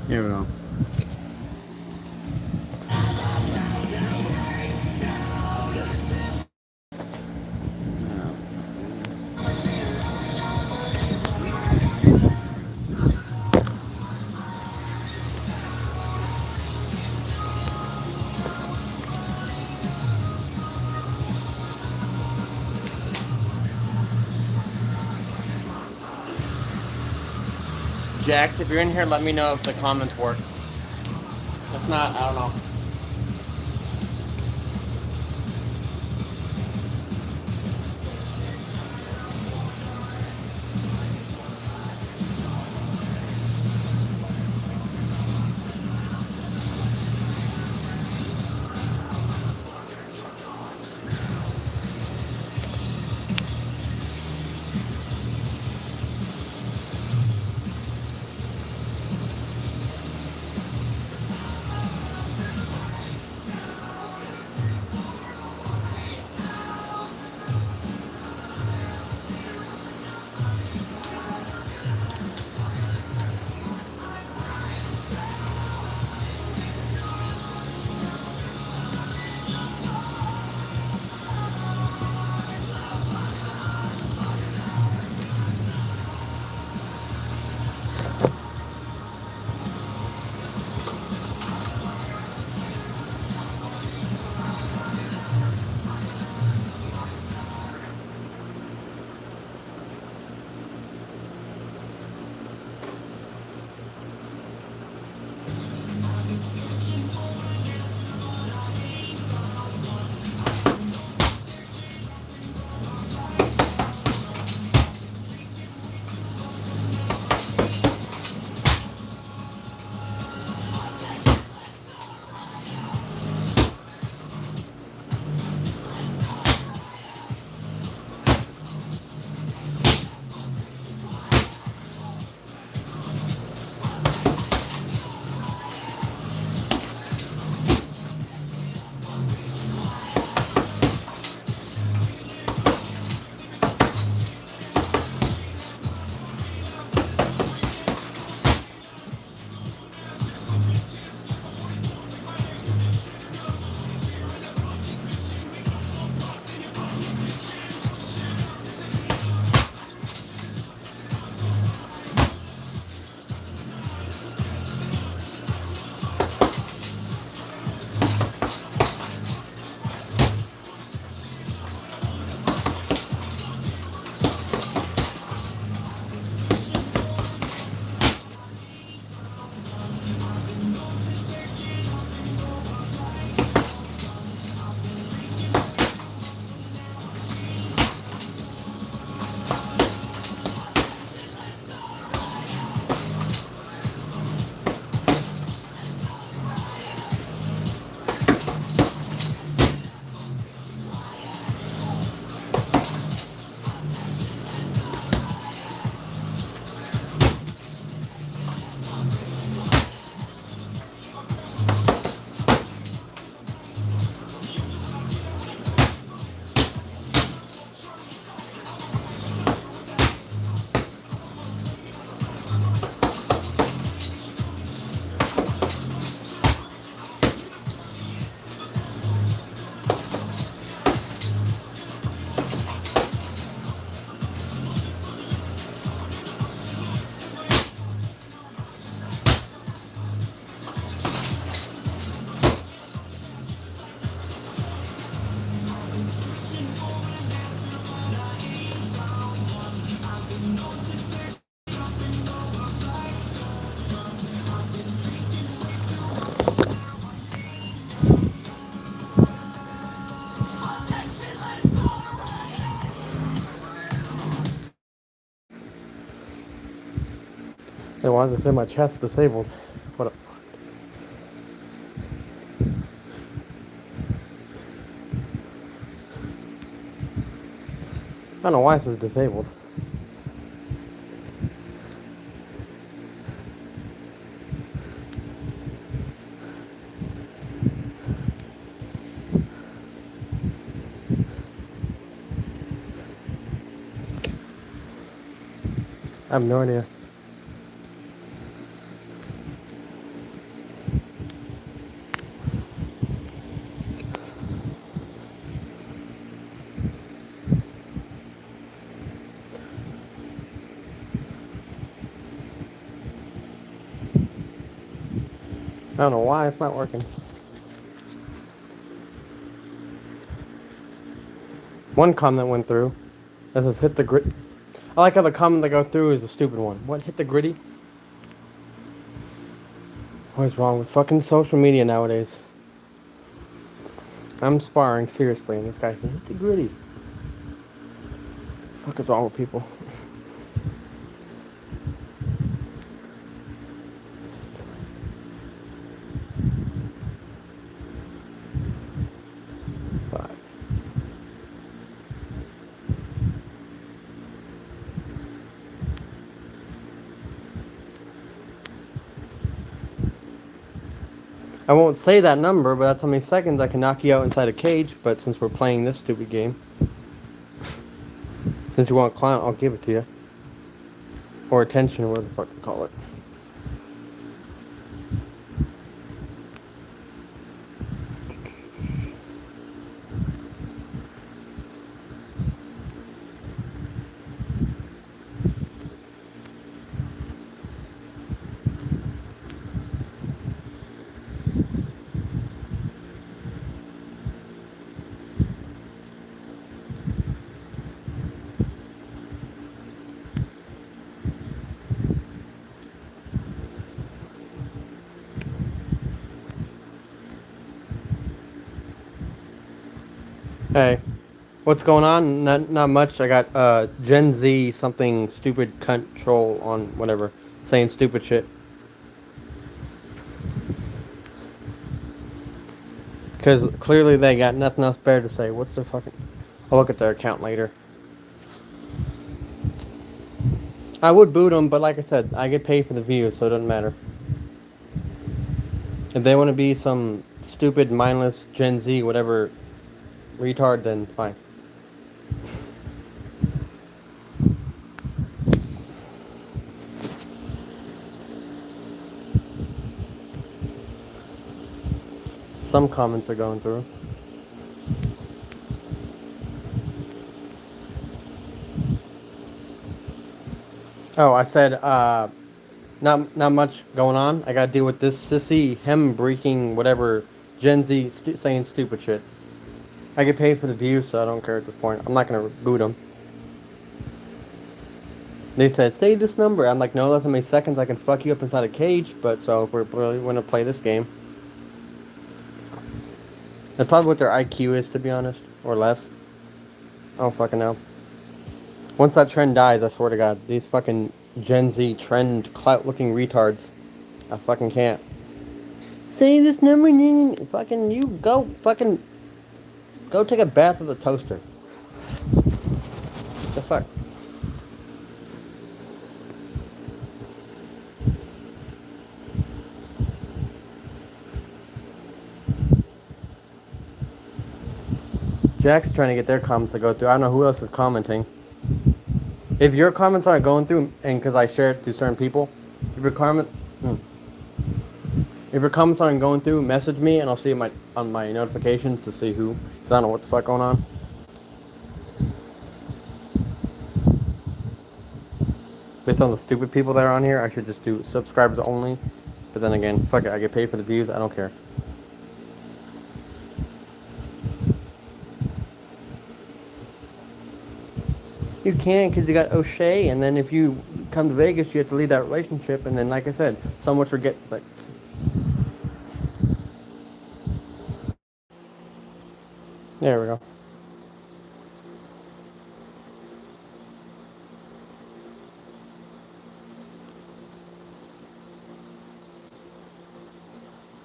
Here we go. Jax, if you're in here, let me know if the comments work. If not, I don't know. Then why does it say my chest disabled? What? I don't know why it says disabled. I have no idea. I don't know why it's not working. One comment went through. That says hit the grid. I like how the comment that go through is a stupid one. What, hit the gritty? What is wrong with fucking social media nowadays? I'm sparring seriously, and this guy said hit the gritty. What is wrong with people? I won't say that number, but that's how many seconds I can knock you out inside a cage. But since we're playing this stupid game, since you want clown, I'll give it to you. Or attention, or whatever the fuck you call it. Hey, what's going on? Not much. I got Gen Z something stupid cunt troll on whatever saying stupid shit. Because clearly they got nothing else better to say. What's their fucking... I'll look at their account later. I would boot them, but like I said, I get paid for the views, so it doesn't matter. If they want to be some stupid, mindless Gen Z, whatever retard, then fine. Some comments are going through. Oh, I said, not much going on. I gotta deal with this sissy, breaking whatever, Gen Z saying stupid shit. I get paid for the views, so I don't care at this point. I'm not gonna boot them. They said, say this number. I'm like, no, that's how many seconds I can fuck you up inside a cage, but so if we're really gonna play this game. That's probably what their IQ is, to be honest. Or less. I don't fucking know. Once that trend dies, I swear to God, these fucking Gen Z trend clout-looking retards, I fucking can't. Say this number, fucking you go take a bath with a toaster. What the fuck? Jack's trying to get their comments to go through. I don't know who else is commenting. If your comments aren't going through, and because I share it to certain people, if your comments aren't going through, message me and I'll see on my notifications to see who. Because I don't know what the fuck going on. Based on the stupid people that are on here, I should just do subscribers only. But then again, fuck it, I get paid for the views. I don't care. You can't because you got O'Shea, and then if you come to Vegas, you have to leave that relationship, and then, like I said, someone forget, like... There we go.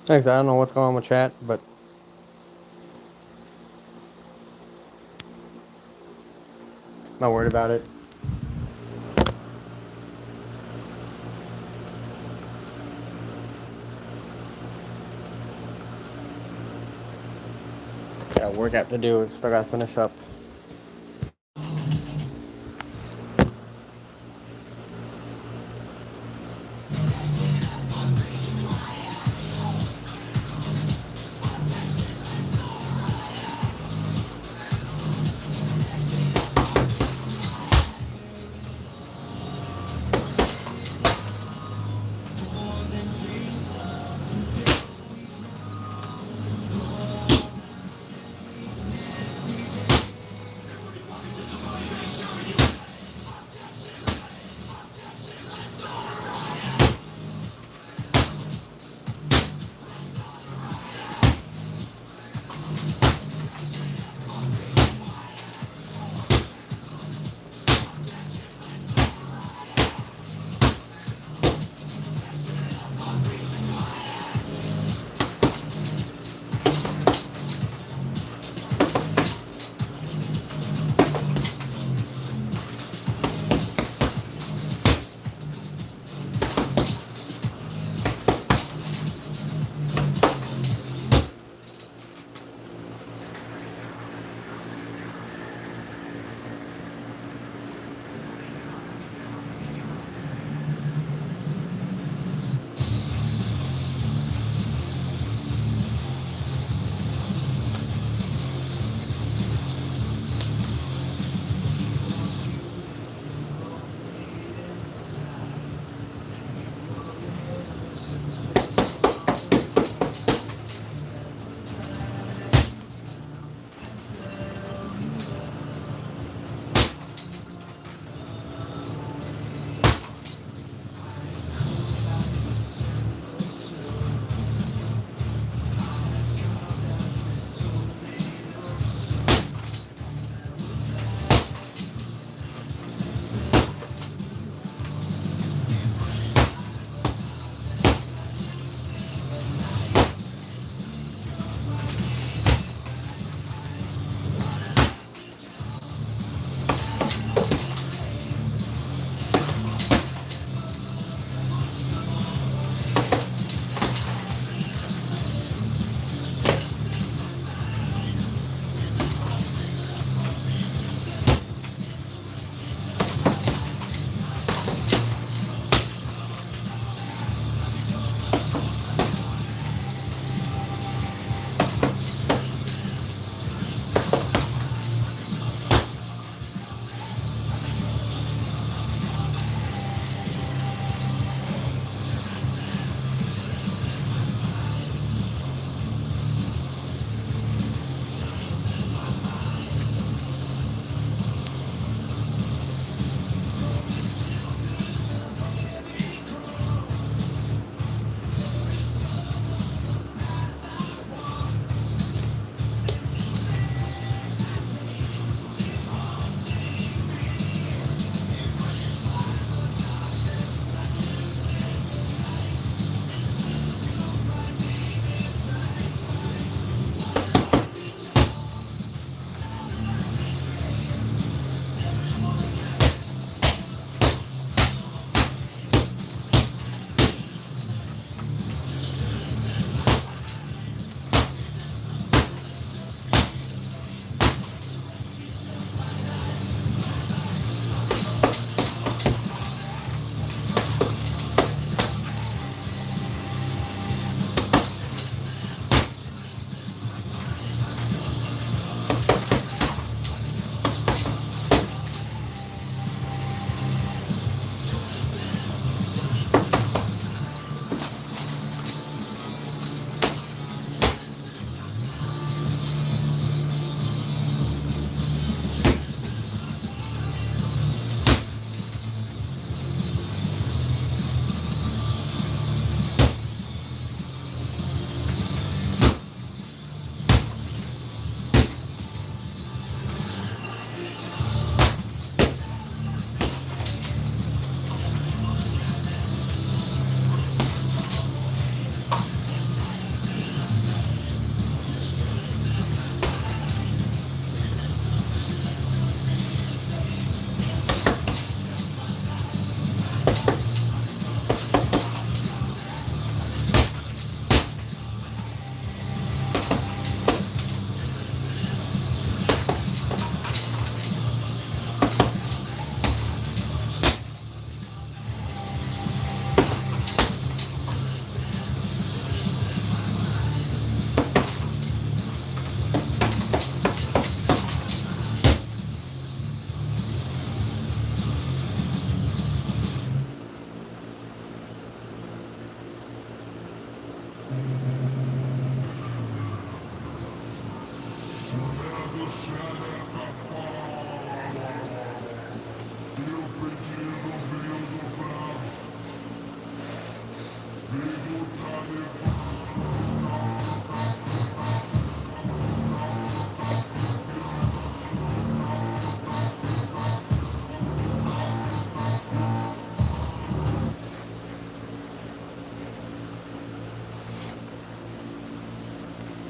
Thanks, I don't know what's going on with chat, but... Not worried about it. Got workout to do, still gotta finish up.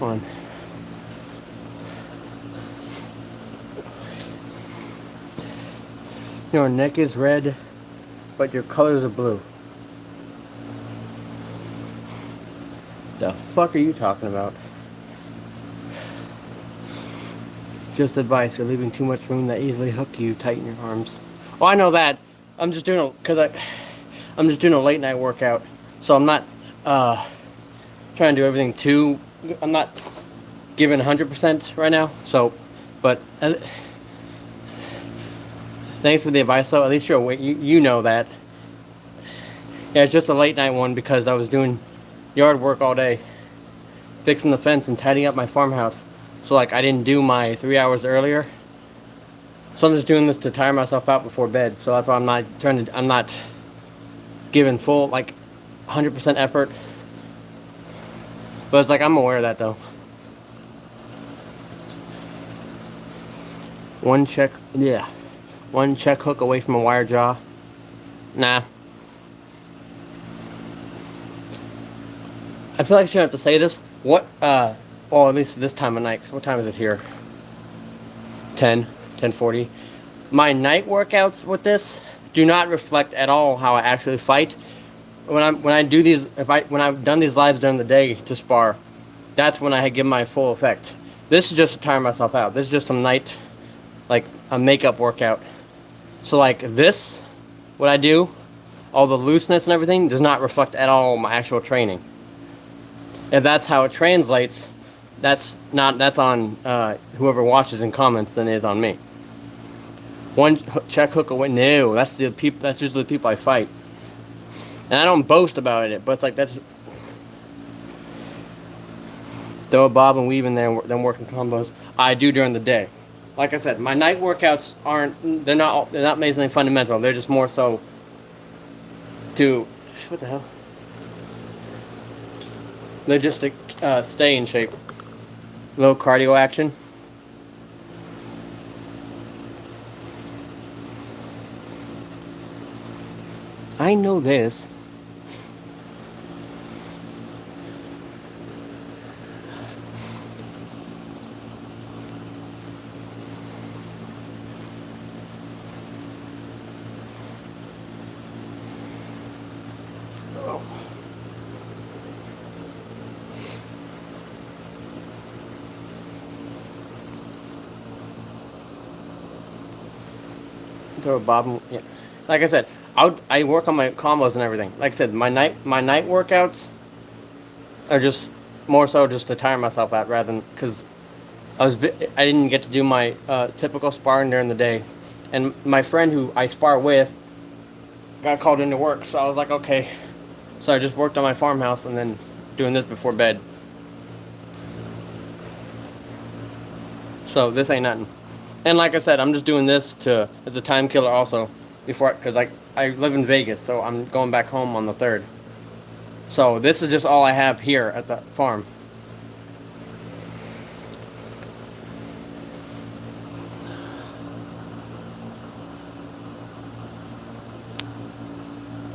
On. Your neck is red, but your colors are blue. The fuck are you talking about? Just advice, you're leaving too much room that easily hook you. Tighten your arms. Oh, I know that. I'm just doing I'm just doing a late night workout, so I'm not trying to do everything too. I'm not giving 100% right now. So, but thanks for the advice, though. At least you're awake. You know that. Yeah, it's just a late night one because I was doing yard work all day, fixing the fence and tidying up my farmhouse. So like I didn't do my 3 hours earlier. So I'm just doing this to tire myself out before bed. So that's why I'm not giving full like 100% effort. But it's like I'm aware of that though. One check hook away from a wire jaw. Nah. I feel like I shouldn't have to say this. What, at least this time of night. What time is it here? 10:40. My night workouts with this do not reflect at all how I actually fight. When I do these, when I've done these lives during the day to spar, that's when I give my full effect. This is just to tire myself out. This is just some night, like a makeup workout. So like this, what I do, all the looseness and everything does not reflect at all my actual training. If that's how it translates, that's on whoever watches and comments than it is on me. One check hook away. No, that's usually the people I fight. And I don't boast about it, but it's like that's throw a bob and weave in there, then working combos. I do during the day. Like I said, my night workouts they're not amazingly fundamental. They're just more so to what the hell? They're just to stay in shape. A little cardio action. I know this. Throw a bob. Yeah. Like I said, I work on my combos and everything. Like I said, my night workouts are just more so just to tire myself out rather than because I didn't get to do my typical sparring during the day, and my friend who I spar with got called into work, so I was like, okay. So I just worked on my farmhouse and then doing this before bed. So this ain't nothing. And like I said, I'm just doing this as a time killer also, because I live in Vegas, so I'm going back home on the 3rd. So this is just all I have here at the farm.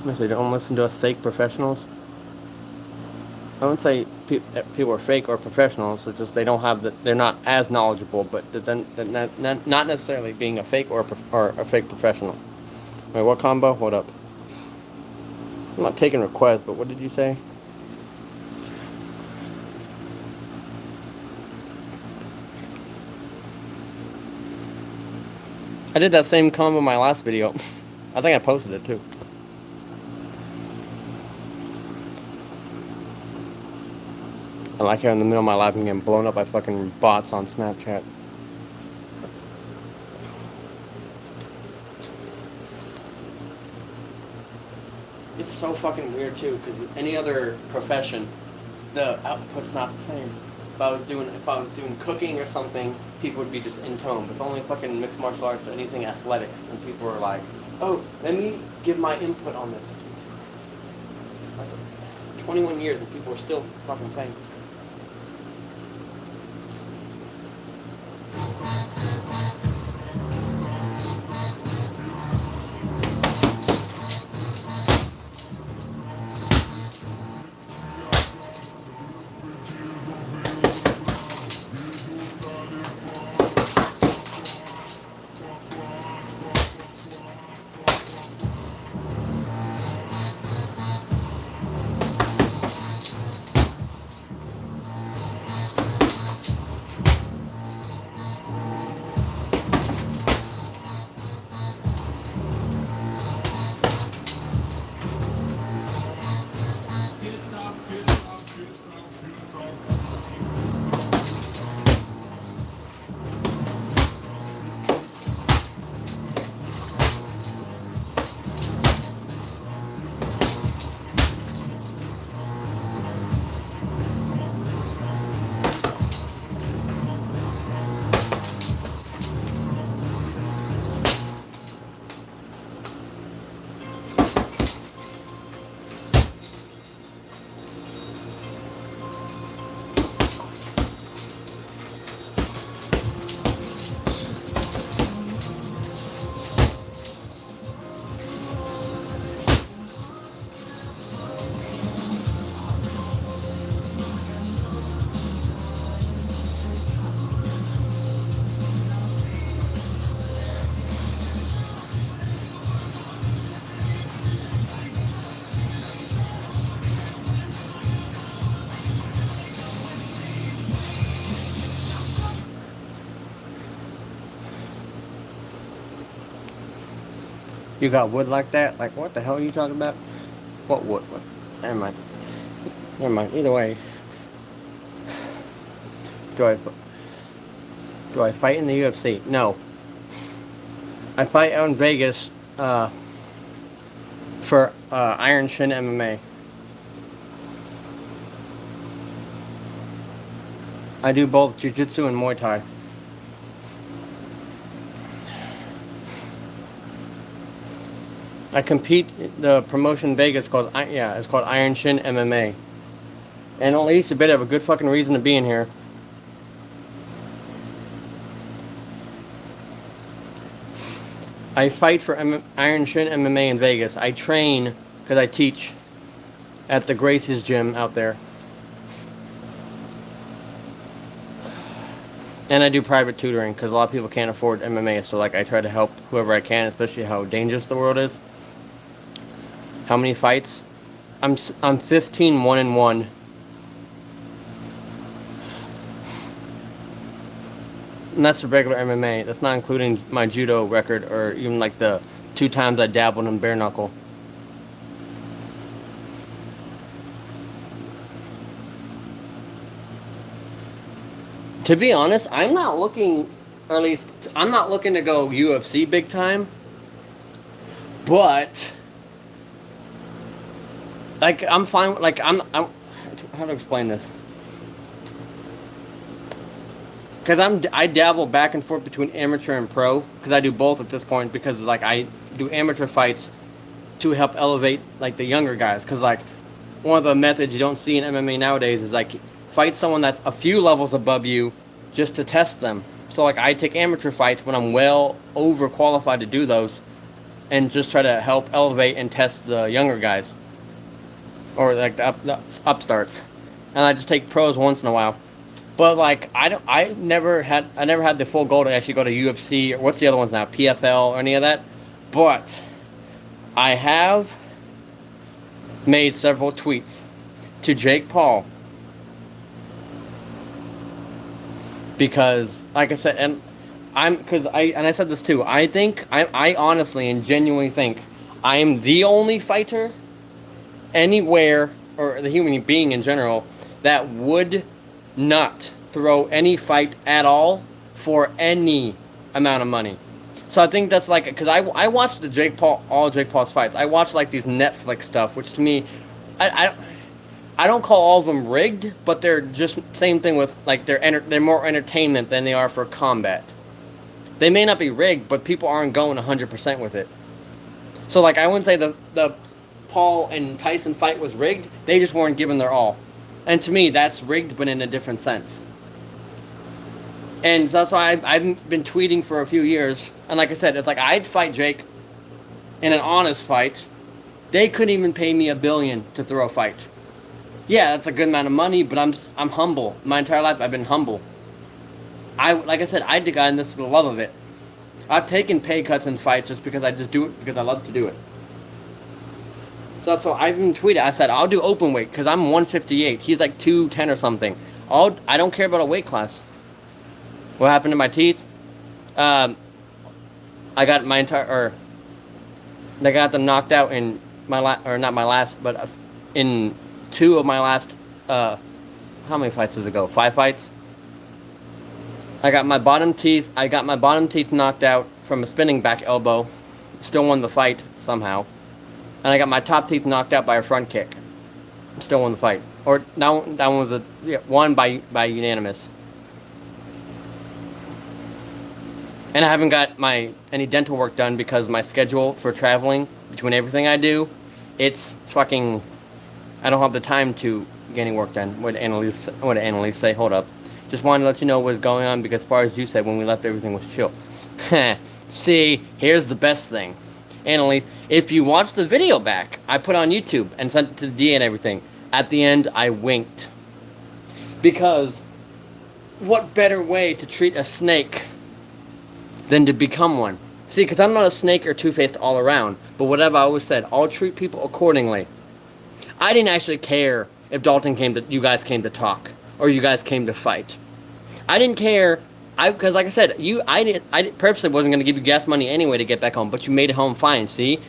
They don't listen to us fake professionals. I wouldn't say people are fake or professionals. It's just they don't have they're not as knowledgeable, but then not necessarily being a fake or a fake professional. Wait, what combo? Hold up. I'm not taking requests, but what did you say? I did that same combo in my last video. I think I posted it too. I like how in the middle of my life I'm getting blown up by fucking bots on Snapchat. It's so fucking weird too, because any other profession, the output's not the same. If I was doing cooking or something, people would be just in tone. But it's only fucking mixed martial arts or anything athletics, and people are like, "Oh, let me give my input on this." 21 years and people are still fucking saying. You got wood like that? Like, what the hell are you talking about? What wood? What? Never mind. Never mind. Either way, do I do I fight in the UFC? No. I fight out in Vegas for Iron Shin MMA. I do both jiu-jitsu and Muay Thai. I compete. The promotion in Vegas called it's called Iron Shin MMA, and at least a bit of a good fucking reason to be in here. I fight for Iron Shin MMA in Vegas. I train because I teach at the Gracie's gym out there, and I do private tutoring because a lot of people can't afford MMA. So like I try to help whoever I can, especially how dangerous the world is. How many fights? I'm 15 1-1. And that's the regular MMA. That's not including my judo record or even like the 2 times I dabbled in bare knuckle. To be honest, I'm not looking, or at least I'm not looking to go UFC big time. But like I'm fine. Like I'm how to explain this? Because I dabble back and forth between amateur and pro because I do both at this point because like I do amateur fights to help elevate like the younger guys because like one of the methods you don't see in MMA nowadays is like fight someone that's a few levels above you just to test them. So like I take amateur fights when I'm well overqualified to do those and just try to help elevate and test the younger guys or like the upstarts. And I just take pros once in a while. But like I never had the full goal to actually go to UFC or what's the other ones now, PFL or any of that. But I have made several tweets to Jake Paul because, like I said, and I said this too. I honestly and genuinely think I am the only fighter anywhere or the human being in general that would not throw any fight at all for any amount of money. So I think that's like, because I watched all Jake Paul's fights. I watched like these Netflix stuff, which to me, I don't call all of them rigged, but they're just same thing with like they're more entertainment than they are for combat. They may not be rigged, but people aren't going 100% with it. So like I wouldn't say the Paul and Tyson fight was rigged. They just weren't giving their all. And to me, that's rigged, but in a different sense. And that's why I've been tweeting for a few years. And like I said, it's like I'd fight Jake in an honest fight. They couldn't even pay me $1 billion to throw a fight. Yeah, that's a good amount of money, but I'm humble. My entire life, I've been humble. Like I said, I got in this for the love of it. I've taken pay cuts in fights just because I just do it because I love to do it. So that's why I even tweeted. I said I'll do open weight because I'm 158. He's like 210 or something. I don't care about a weight class. What happened to my teeth? I got they got them knocked out in in 2 of my last. How many fights does it go? 5 fights. I got my bottom teeth knocked out from a spinning back elbow. Still won the fight somehow. And I got my top teeth knocked out by a front kick. Still won the fight. Or that one was won by unanimous. And I haven't got any dental work done because my schedule for traveling between everything I do, it's fucking. I don't have the time to get any work done. What did Annalise say? Hold up. Just wanted to let you know what's going on because as far as you said, when we left, everything was chill. See, here's the best thing. Annalise, if you watch the video back, I put on YouTube and sent it to the DA and everything. At the end, I winked. Because what better way to treat a snake than to become one? See, because I'm not a snake or two-faced all around, but whatever I always said, I'll treat people accordingly. I didn't actually care if you guys came to talk, or you guys came to fight. I didn't care, because like I said, I purposely wasn't going to give you gas money anyway to get back home, but you made it home fine, see?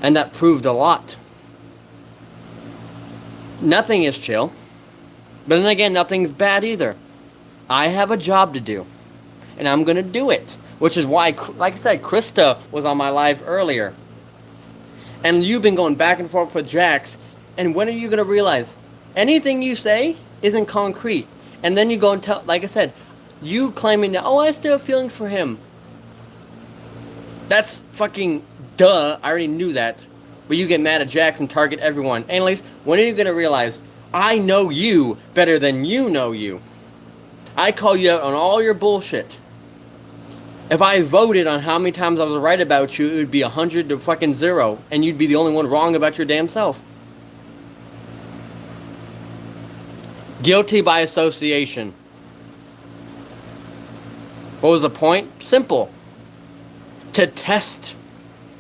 And that proved a lot. Nothing is chill, but then again, nothing's bad either. I have a job to do, and I'm going to do it, which is why, like I said, Krista was on my live earlier. And you've been going back and forth with Jax, and when are you going to realize anything you say isn't concrete? And then you go and tell, like I said, you claiming that, I still have feelings for him. That's fucking duh. I already knew that. But you get mad at Jax and target everyone. Annalise, when are you going to realize I know you better than you know you? I call you out on all your bullshit. If I voted on how many times I was right about you, it would be 100 to fucking 0, and you'd be the only one wrong about your damn self. Guilty by association. What was the point? Simple. To test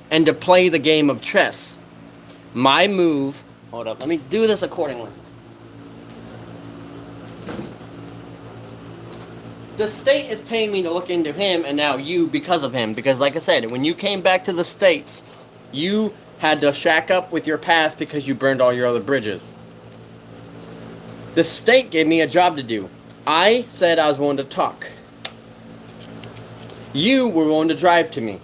and to play the game of chess. My move... Hold up, let me do this accordingly. The state is paying me to look into him and now you because of him. Because like I said, when you came back to the States, you had to shack up with your past because you burned all your other bridges. The state gave me a job to do. I said I was willing to talk. You were willing to drive to me.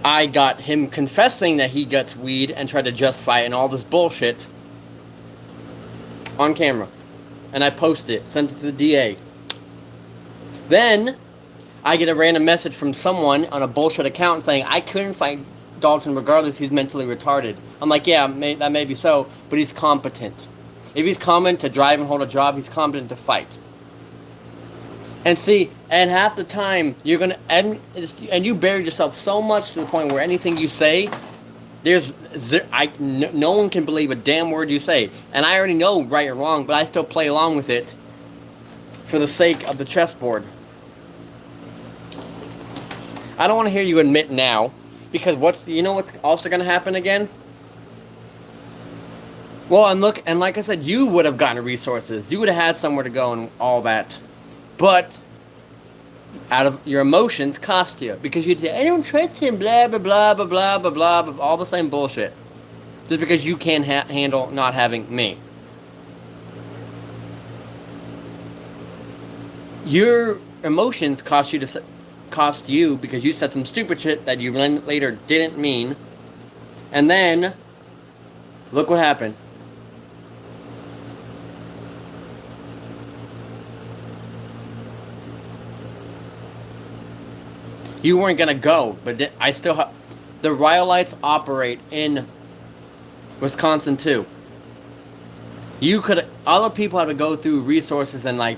I got him confessing that he gets weed and tried to justify it and all this bullshit on camera. And I posted it, sent it to the DA. Then, I get a random message from someone on a bullshit account saying, I couldn't fight Dalton regardless, he's mentally retarded. I'm like, yeah, that may be so, but he's competent. If he's competent to drive and hold a job, he's competent to fight. And see, and half the time, you're going to, and you buried yourself so much to the point where anything you say, no one can believe a damn word you say. And I already know right or wrong, but I still play along with it for the sake of the chessboard. I don't want to hear you admit now, because you know what's also going to happen again? Well, and like I said, you would have gotten resources. You would have had somewhere to go and all that. But out of your emotions cost you, because you say, I don't trust him, blah, blah, blah, blah, blah, blah, blah, blah, all the same bullshit. Just because you can't handle not having me. Your emotions cost you because you said some stupid shit that you later didn't mean. And then, look what happened. You weren't going to go, but I still The Rhyolites operate in Wisconsin too. You could, other people have to go through resources and like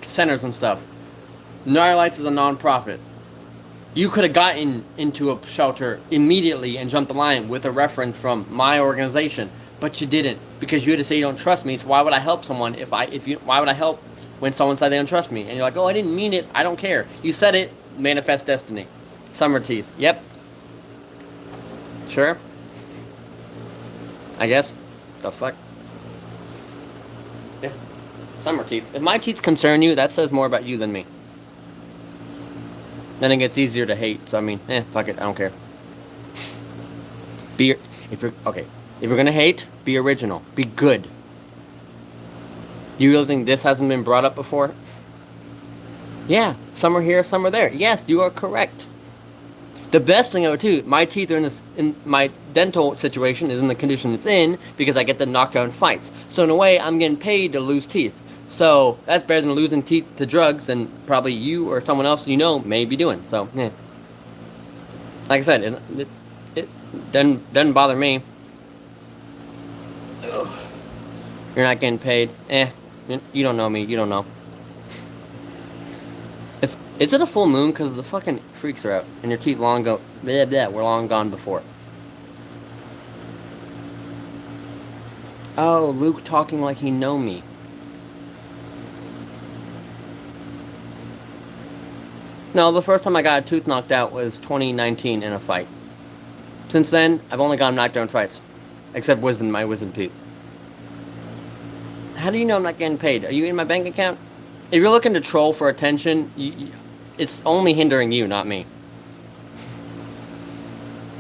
centers and stuff. Rhyolites is a non-profit. You could have gotten into a shelter immediately and jumped the line with a reference from my organization, but you didn't because you had to say you don't trust me. So why would I help someone why would I help when someone said they don't trust me? And you're like, oh, I didn't mean it. I don't care. You said it. Manifest destiny. Summer teeth. Yep. Sure. I guess. The fuck. Yeah. Summer teeth. If my teeth concern you, that says more about you than me. Then it gets easier to hate. So I mean, fuck it. I don't care. If you're gonna hate, be original. Be good. You really think this hasn't been brought up before? Yeah, some are here, some are there. Yes, you are correct. The best thing of it too, my teeth are in my dental situation is in the condition it's in because I get the knockdown fights. So in a way, I'm getting paid to lose teeth. So that's better than losing teeth to drugs than probably you or someone else you know may be doing. So yeah, like I said, it doesn't bother me. You're not getting paid. You don't know me. You don't know. Is it a full moon? Because the fucking freaks are out. And your teeth long go... Blah, blah, we're long gone before. Oh, Luke talking like he know me. No, the first time I got a tooth knocked out was 2019 in a fight. Since then, I've only gotten knocked down fights. Except my wisdom teeth. How do you know I'm not getting paid? Are you in my bank account? If you're looking to troll for attention, it's only hindering you, not me.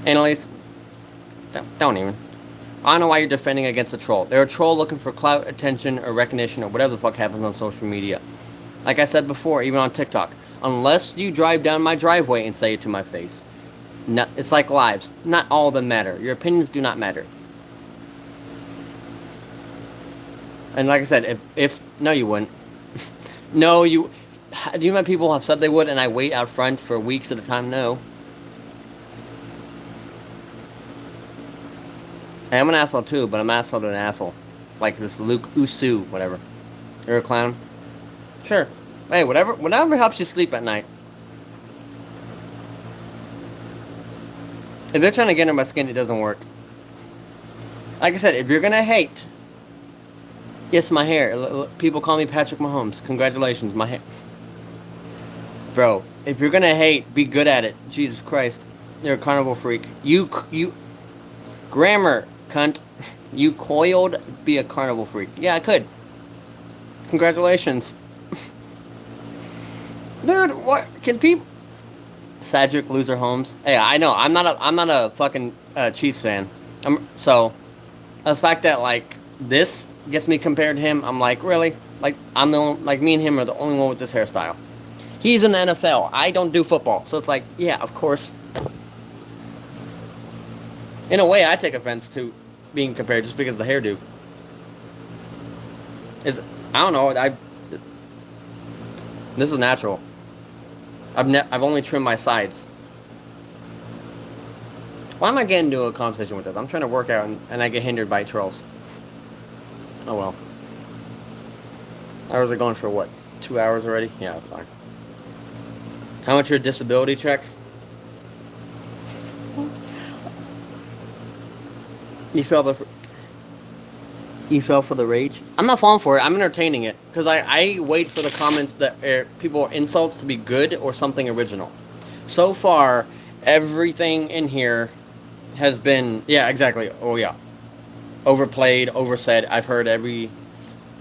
Annalise, don't even. I don't know why you're defending against a troll. They're a troll looking for clout, attention, or recognition, or whatever the fuck happens on social media. Like I said before, even on TikTok. Unless you drive down my driveway and say it to my face. No, it's like lives. Not all of them matter. Your opinions do not matter. And like I said, if no, you wouldn't. No, you... Do you know people have said they would, and I wait out front for weeks at a time? No. Hey, I'm an asshole too, but I'm an asshole to an asshole. Like this Luke Usu, whatever. You're a clown? Sure. Hey, whatever helps you sleep at night. If they're trying to get under my skin, it doesn't work. Like I said, if you're gonna hate... Yes, my hair. People call me Patrick Mahomes. Congratulations, my hair. Bro, if you're gonna hate, be good at it. Jesus Christ. You're a carnival freak. You... Grammar, cunt. You coiled, be a carnival freak. Yeah, I could. Congratulations. Dude, what? Can people... Cedric Loser Holmes. Hey, I know. I'm not a fucking Chiefs fan. So, the fact that, like, this gets me compared to him, I'm like, really? Like, I'm the only, like, me and him are the only one with this hairstyle. He's in the NFL. I don't do football. So it's like, yeah, of course. In a way, I take offense to being compared just because of the hairdo. I don't know. This is natural. I've only trimmed my sides. Why am I getting into a conversation with this? I'm trying to work out and I get hindered by trolls. Oh well. I was going for what? 2 hours already? Yeah, that's fine. How much your disability check? You fell for the rage? I'm not falling for it. I'm entertaining it. Because I wait for the comments that people insults to be good or something original. So far, everything in here has been... Yeah, exactly. Oh, yeah. Overplayed, oversaid. I've heard every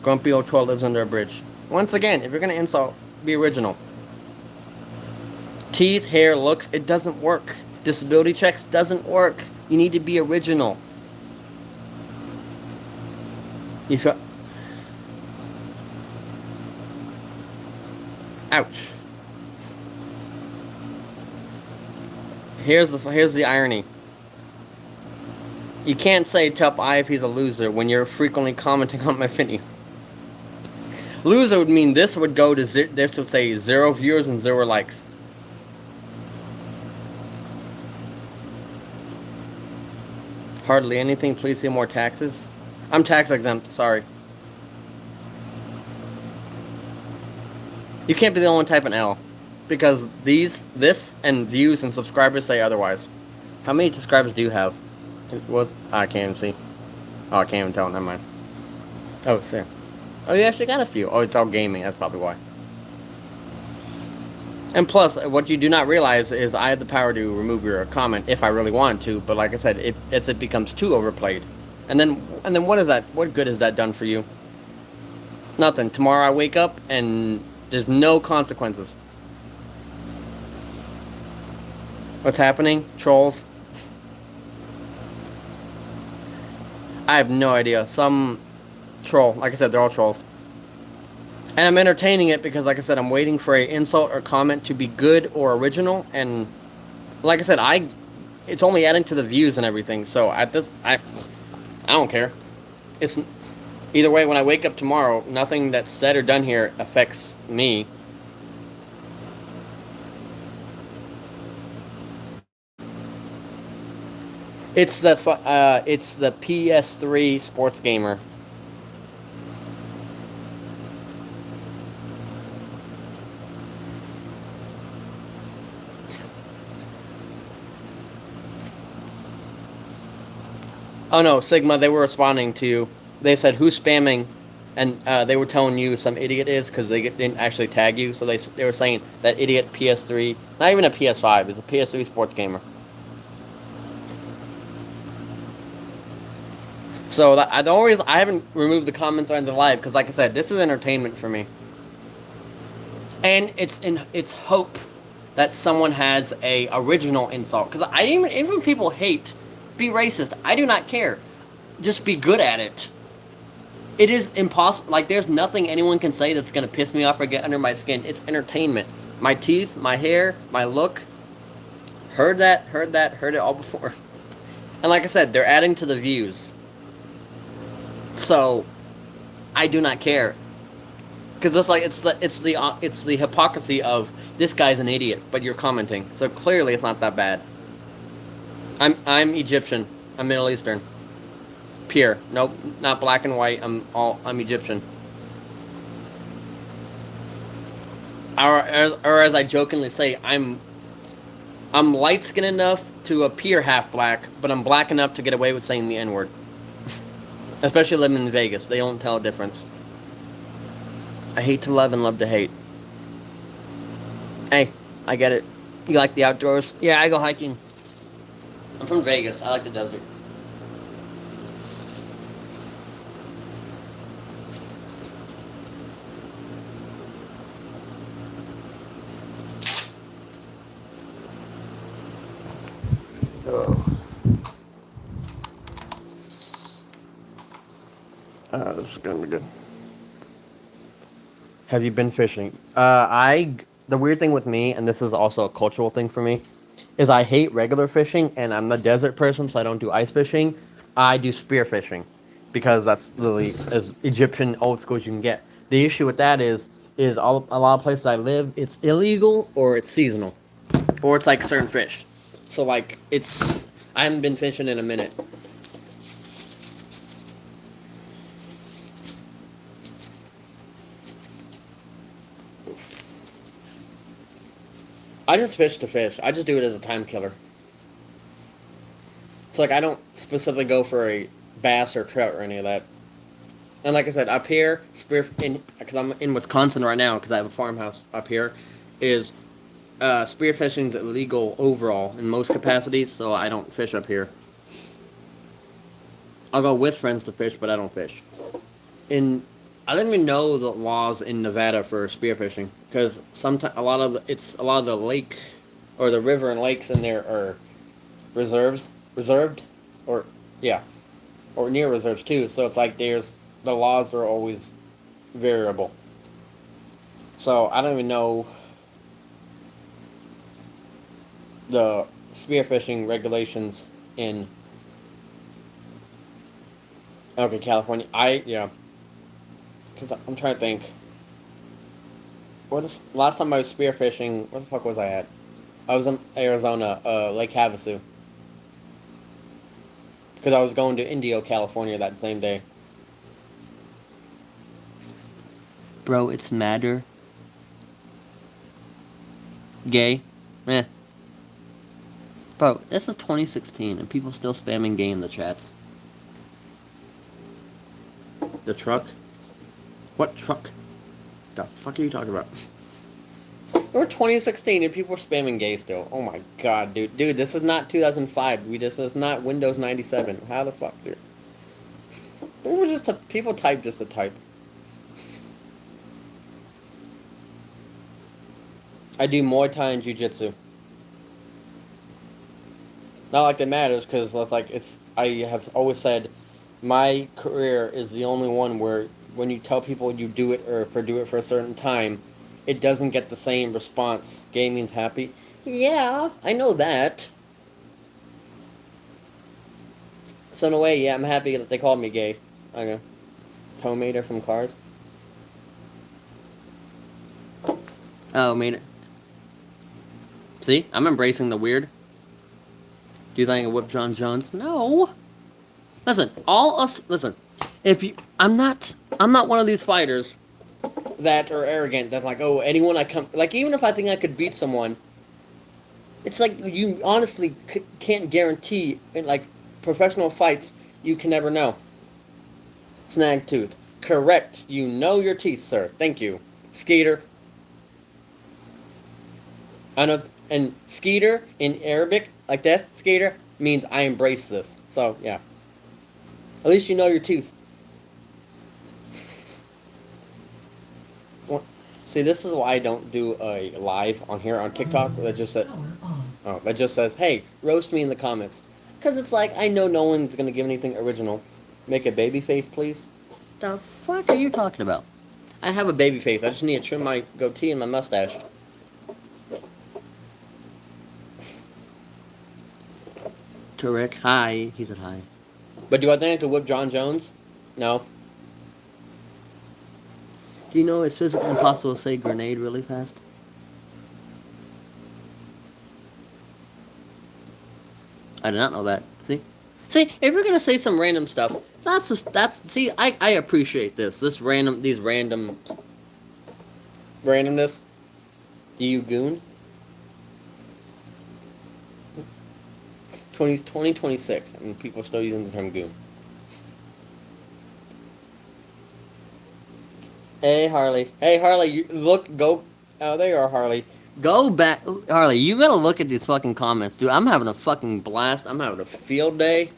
grumpy old troll lives under a bridge. Once again, if you're going to insult, be original. Teeth, hair, looks, it doesn't work. Disability checks doesn't work. You need to be original. Ouch. Here's the irony. You can't say tell I if he's a loser when you're frequently commenting on my video. Loser would mean this would go to this would say 0 viewers and 0 likes. Hardly anything. Please see more taxes. I'm tax exempt. Sorry. You can't be the only one typing L, because this, and views and subscribers say otherwise. How many subscribers do you have? What? I can't even see. Oh, I can't even tell. Never mind. Oh, see. Oh, you actually got a few. Oh, it's all gaming. That's probably why. And plus, what you do not realize is I have the power to remove your comment if I really want to. But like I said, if it becomes too overplayed, and then what is that? What good has that done for you? Nothing. Tomorrow I wake up and there's no consequences. What's happening? Trolls. I have no idea. Some troll. Like I said, they're all trolls. And I'm entertaining it because, like I said, I'm waiting for an insult or comment to be good or original. And like I said, it's only adding to the views and everything. So at this, I don't care. It's either way. When I wake up tomorrow, nothing that's said or done here affects me. It's the PS3 sports gamer. Oh no, Sigma. They were responding to you. They said who's spamming, and they were telling you some idiot is because didn't actually tag you. So they were saying that idiot PS3, not even a PS5, it's a PS3 sports gamer. So I haven't removed the comments on the live because, like I said, this is entertainment for me, and it's hope that someone has a original insult. Because even people hate, be racist. I do not care. Just be good at it. It is impossible. Like there's nothing anyone can say that's gonna piss me off or get under my skin. It's entertainment. My teeth, my hair, my look. Heard it all before. And like I said, they're adding to the views. So I do not care because it's the hypocrisy of this guy's an idiot, but you're commenting. So clearly, it's not that bad. I'm Egyptian. I'm Middle Eastern. Pure. Nope, not black and white. I'm Egyptian. Or as I jokingly say, I'm light skinned enough to appear half black, but I'm black enough to get away with saying the N word. Especially living in Vegas, they don't tell a difference. I hate to love and love to hate. Hey, I get it. You like the outdoors? Yeah, I go hiking. I'm from Vegas. I like the desert. Oh. This is gonna be good. Have you been fishing? The weird thing with me, and this is also a cultural thing for me, is I hate regular fishing, and I'm a desert person, so I don't do ice fishing. I do spear fishing because that's literally as Egyptian old school as you can get. The issue with that is a lot of places I live, it's illegal or it's seasonal, or it's like certain fish. So like I haven't been fishing in a minute. I just fish to fish. I just do it as a time killer. So like I don't specifically go for a bass or trout or any of that. And like I said, up here, because I'm in Wisconsin right now because I have a farmhouse up here, is spearfishing is illegal overall in most capacities. So I don't fish up here. I'll go with friends to fish, but I don't fish. In I don't even know the laws in Nevada for spearfishing because sometimes a lot of the lake or the river and lakes in there are reserved, or yeah, or near reserves too. So it's like the laws are always variable. So I don't even know the spearfishing regulations in okay California. Cause I'm trying to think. Last time I was spearfishing? Where the fuck was I at? I was in Arizona, Lake Havasu. Because I was going to Indio, California that same day. Bro, it's matter. Gay? Eh. Bro, this is 2016 and people still spamming gay in the chats. The truck? What truck? The fuck are you talking about? We're 2016 and people are spamming gay still. Oh my god, dude. Dude, this is not 2005. This is not Windows 97. How the fuck, dude? People type just to type. I do Muay Thai and Jiu Jitsu. Not like it matters, because I have always said my career is the only one where when you tell people you do it or do it for a certain time, it doesn't get the same response. Gay means happy. Yeah, I know that. So in a way, yeah, I'm happy that they called me gay. Okay. Tomater from Cars. Oh, made it. See? I'm embracing the weird. Do you think I whipped John Jones? No. Listen, listen. I'm not one of these fighters that are arrogant, that like, oh, anyone I come, like, even if I think I could beat someone, it's like, you honestly can't guarantee, in like, professional fights, you can never know. Snag tooth. Correct. You know your teeth, sir. Thank you. Skeeter. I know, and Skeeter in Arabic, like that, Skeeter, means I embrace this. So, yeah. At least you know your teeth. See, this is why I don't do a live on here on TikTok that just says, hey, roast me in the comments. Because it's like, I know no one's going to give anything original. Make a baby face, please. The fuck are you talking about? I have a baby face. I just need to trim my goatee and my mustache. Tarek, hi. He said hi. But do I think I could whip John Jones? No. Do you know it's physically impossible to say grenade really fast? I did not know that. See, if you're gonna say some random stuff, see, I appreciate these randomness. Do you goon? 2026, and people are still using the term goon. Hey, Harley. Hey, Harley, go. Oh, there you are, Harley. Go back. Harley, you gotta look at these fucking comments, dude. I'm having a fucking blast. I'm having a field day.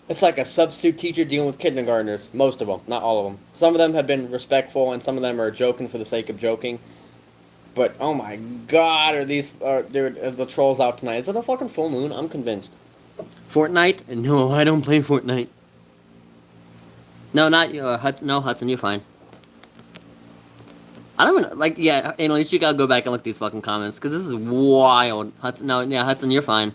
It's like a substitute teacher dealing with kindergartners. Most of them, not all of them. Some of them have been respectful, and some of them are joking for the sake of joking. But, oh my god, are the trolls out tonight? Is it a fucking full moon? I'm convinced. Fortnite? No, I don't play Fortnite. No, not you. No, Hudson, you're fine. I don't even, like, yeah, at least you gotta go back and look at these fucking comments, because this is wild. Hudson, you're fine.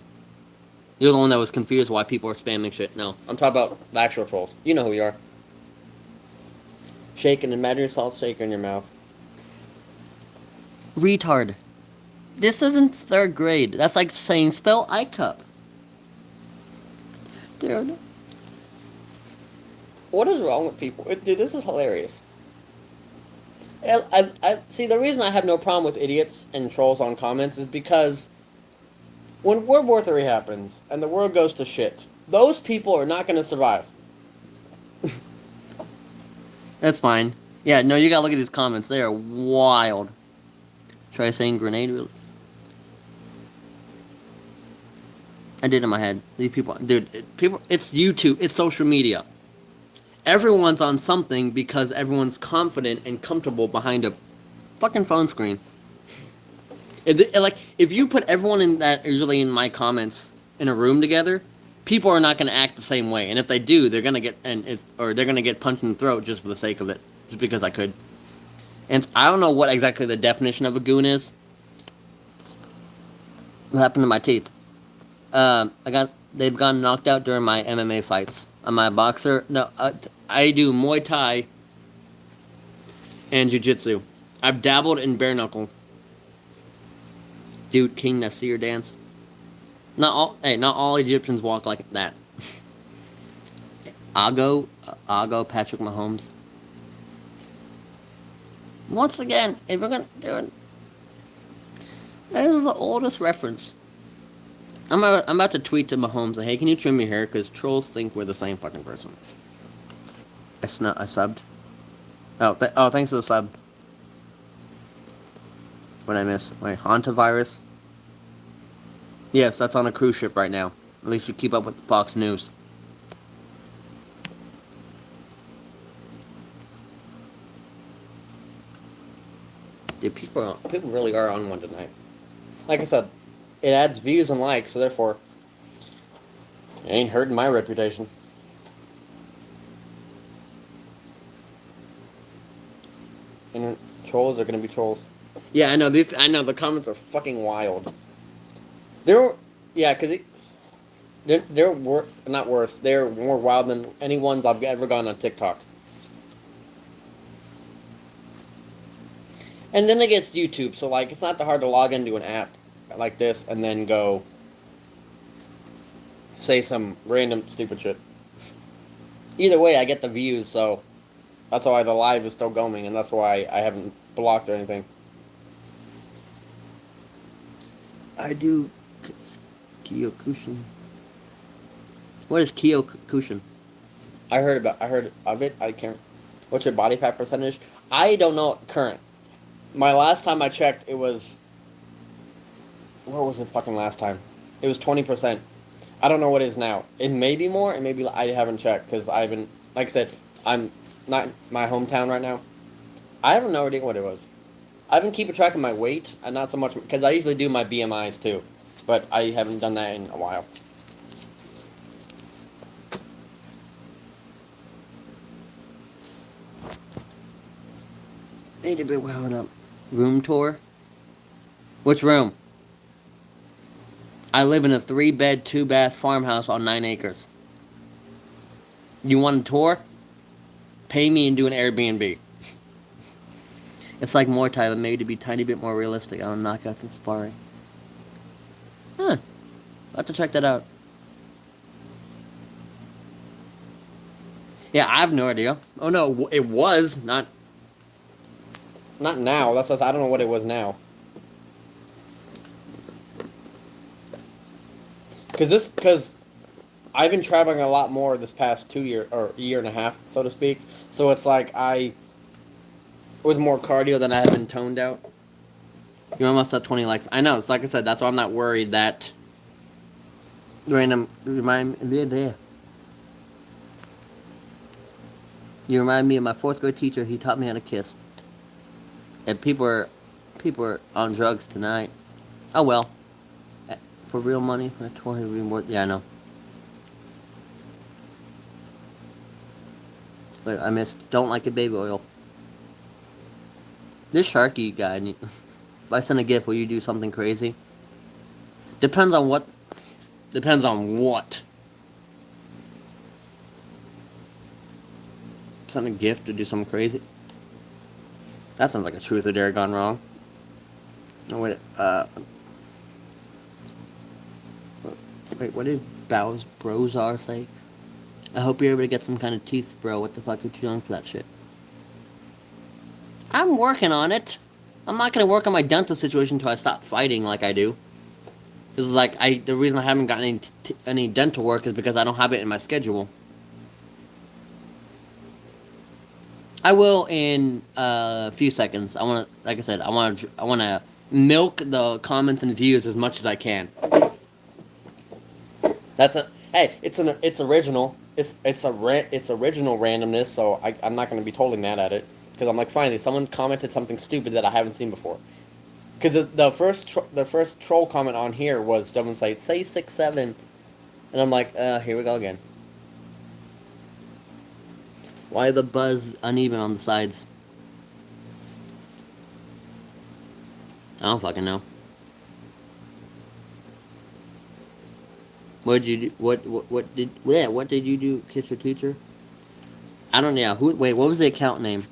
You're the one that was confused why people are spamming shit. No, I'm talking about the actual trolls. You know who you are. Shaking, imagine your salt shaker in your mouth. Retard. This isn't 3rd grade. That's like saying spell iCup. Dude. What is wrong with people? Dude, this is hilarious. I see, the reason I have no problem with idiots and trolls on comments is because when World War III happens and the world goes to shit, those people are not going to survive. That's fine. Yeah, no, you gotta look at these comments. They are wild. Try saying grenade really. I did in my head. These people, dude, it's YouTube, it's social media. Everyone's on something because everyone's confident and comfortable behind a fucking phone screen. If you put everyone in that, usually in my comments, in a room together, people are not going to act the same way. And if they do, they're going to get punched in the throat just for the sake of it. Just because I could. And I don't know what exactly the definition of a goon is. What happened to my teeth? They've gotten knocked out during my MMA fights. Am I a boxer? No, I do Muay Thai and Jiu Jitsu. I've dabbled in bare knuckle. Dude, King Nasir dance. Not all Egyptians walk like that. I'll go Patrick Mahomes. Once again, if we're gonna do it, this is the oldest reference. I'm about to tweet to Mahomes, like, hey, can you trim your hair? Because trolls think we're the same fucking person. I subbed. Oh, thanks for the sub. What did I miss? Wait, hantavirus? Yes, that's on a cruise ship right now. At least you keep up with the Fox News. Dude, people really are on one tonight. Like I said, it adds views and likes, so therefore, it ain't hurting my reputation. And trolls are gonna be trolls. Yeah, I know the comments are fucking wild. Because they're not worse. They're more wild than any ones I've ever gone on TikTok. And then it gets YouTube, so like it's not that hard to log into an app like this and then go say some random stupid shit. Either way, I get the views, so that's why the live is still going, and that's why I haven't blocked or anything. I do Kyokushin. What is Kyokushin? I heard of it. I can't. What's your body fat percentage? I don't know current. My last time I checked, it was. What was it fucking last time? It was 20%. I don't know what it is now. It may be more, and maybe I haven't checked because I haven't. Like I said, I'm not in my hometown right now. I have no idea what it was. I've been keeping track of my weight, and not so much because I usually do my BMIs too, but I haven't done that in a while. Need to be wound up. Room tour? Which room? I live in a 3-bed, 2-bath farmhouse on 9 acres. You want a tour? Pay me and do an Airbnb. It's like Muay Thai, but maybe to be a tiny bit more realistic. I'll knock out some sparring. Huh. I'll have to check that out. Yeah, I have no idea. Oh no, it was not now. I don't know what it was now. Because I've been traveling a lot more this past 2 year or year and a half, so to speak. So it's like I was more cardio than I have been toned out. You almost have 20 likes. I know. It's like I said. That's why I'm not worried that random remind me. You remind me of my 4th grade teacher. He taught me how to kiss. And people are on drugs tonight. Oh well. For real money, for 20 reward. Yeah, I know. Wait, I missed. Don't like it, baby oil. This Sharky guy. If I send a gift, will you do something crazy? Depends on what. Depends on what. Send a gift to do something crazy. That sounds like a truth or dare gone wrong. No wait. Wait, what did Bow's Brozar say? I hope you're able to get some kind of teeth, bro. What the fuck are you doing for that shit? I'm working on it. I'm not gonna work on my dental situation until I stop fighting like I do. Because like the reason I haven't gotten any dental work is because I don't have it in my schedule. I will in a few seconds. Like I said, I wanna milk the comments and views as much as I can. It's original. It's original randomness. So I'm not gonna be totally mad at it because I'm like, finally, someone commented something stupid that I haven't seen before. Because the first troll comment on here was someone say 6'7", and I'm like, here we go again. Why the buzz uneven on the sides? I don't fucking know. What did you do? What did you do? Kiss your teacher? I don't know. Wait, what was the account name?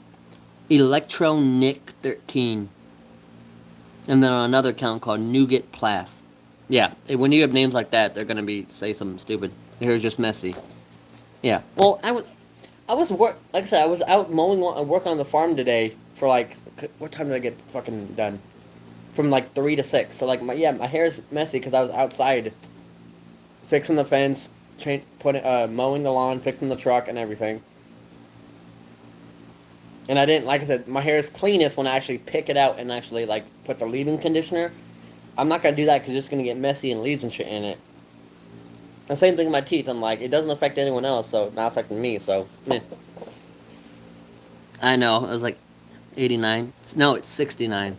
ElectroNick13. And then on another account called Nougat Yeah, when you have names like that, they're gonna say something stupid. Here's just messy. Yeah. Well, I was work like I said, I was out mowing work on the farm today for like what time did I get fucking done? From like 3 to 6. So like my hair is messy because I was outside fixing the fence, mowing the lawn, fixing the truck and everything. And I didn't like I said my hair is cleanest when I actually pick it out and actually like put the leave-in conditioner. I'm not gonna do that because it's just gonna get messy and leaves and shit in it. And same thing with my teeth. I'm like, it doesn't affect anyone else, so it's not affecting me. So, meh. I know. It was like 89. No, it's 69.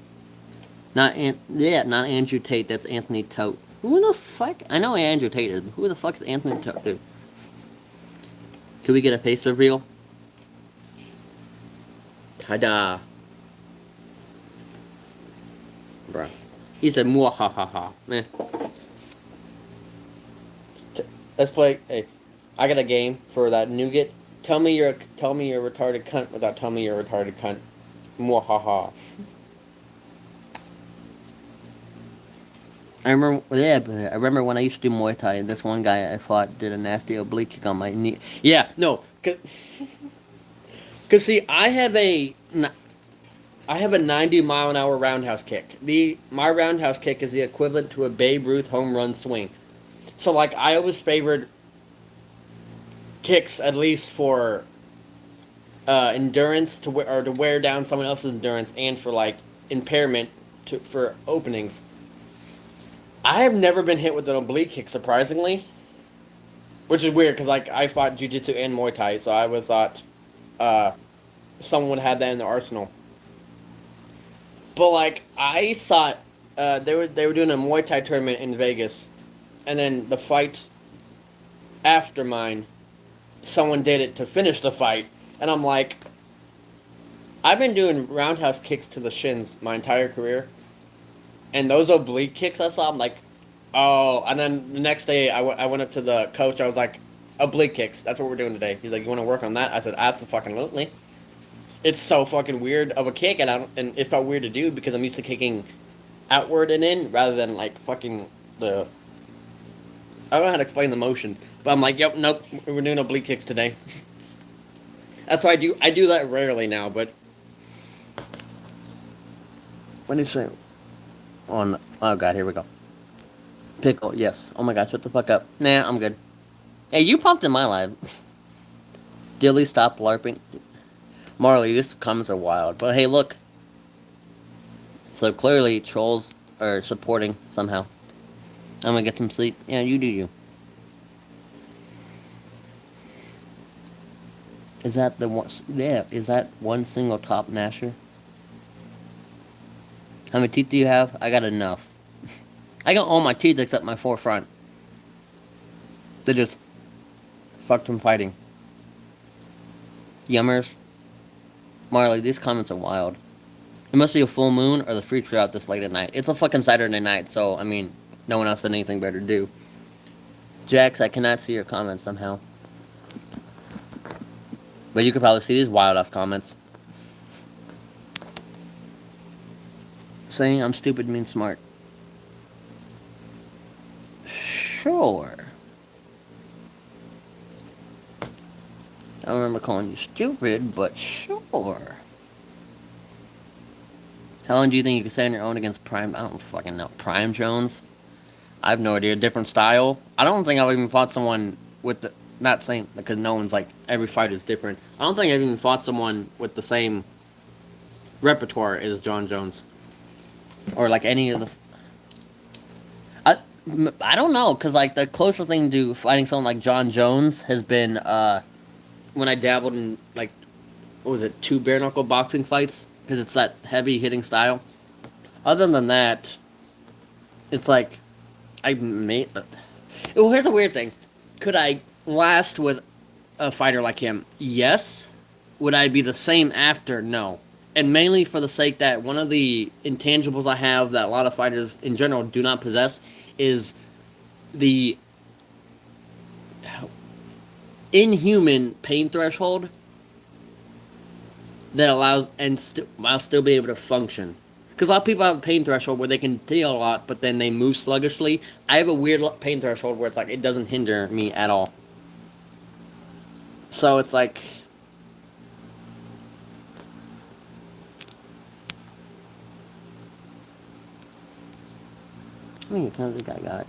Not Andrew Tate. That's Anthony Tote. Who the fuck? I know Andrew Tate is. Who the fuck is Anthony Tote, dude? Could we get a face reveal? Ta-da. Bruh. He said, "Muahahaha." Meh. Let's play. Hey, I got a game for that nougat. Tell me you're a retarded cunt without telling me you're a retarded cunt. Muahaha. I remember when I used to do Muay Thai, and this one guy I fought did a nasty oblique kick on my knee. Yeah, no, cause see, I have a 90-mile-an-hour roundhouse kick. My roundhouse kick is the equivalent to a Babe Ruth home run swing. So like, I always favored kicks at least for endurance to wear down someone else's endurance, and for like impairment for openings. I have never been hit with an oblique kick, surprisingly, which is weird because like I fought jiu-jitsu and Muay Thai, so I would thought someone would have that in their arsenal. But like I thought they were doing a Muay Thai tournament in Vegas, and then the fight after mine, someone did it to finish the fight, and I'm like, I've been doing roundhouse kicks to the shins my entire career. And those oblique kicks I saw, I'm like, oh. And then the next day, I went up to the coach. I was like, oblique kicks. That's what we're doing today. He's like, you want to work on that? I said, absolutely. It's so fucking weird of a kick, and it felt weird to do because I'm used to kicking outward and in rather than like fucking the. I don't know how to explain the motion, but I'm like, yep, nope, we're doing oblique kicks today. That's why I do that rarely now, but. When did you say? Oh god, here we go. Pickle, yes. Oh my god, shut the fuck up. Nah, I'm good. Hey, you popped in my live. Dilly, stop LARPing. Marley, these comments are wild. But hey, look. So clearly, trolls are supporting somehow. I'm gonna get some sleep. Yeah, you do you. Is that the one? Yeah, is that one single top Nasher? How many teeth do you have? I got enough. I got all my teeth except my four front. They just fucked from fighting. Yummers. Marley, these comments are wild. It must be a full moon or the freaks are out this late at night. It's a fucking Saturday night, so, I mean, no one else had anything better to do. Jax, I cannot see your comments somehow. But you could probably see these wild-ass comments. Saying I'm stupid means smart. Sure. I don't remember calling you stupid, but sure. How long do you think you can stay on your own against Prime? I don't fucking know. Prime Jones? I have no idea. Different style? I don't think I've even fought someone with the... Not saying... Because no one's like... Every fighter is different. I don't think I've even fought someone with the same repertoire as Jon Jones. Or like any of the... I don't know. Because like the closest thing to fighting someone like Jon Jones has been... when I dabbled in like... What was it? 2 bare knuckle boxing fights. Because it's that heavy hitting style. Other than that, it's like I made. Well, here's a weird thing: could I last with a fighter like him? Yes. Would I be the same after? No. And mainly for the sake that one of the intangibles I have that a lot of fighters in general do not possess is the inhuman pain threshold that allows and I'll still be able to function. Because a lot of people have a pain threshold where they can feel a lot, but then they move sluggishly. I have a weird pain threshold where it's like it doesn't hinder me at all. So it's like, I mean, kind of the guy got.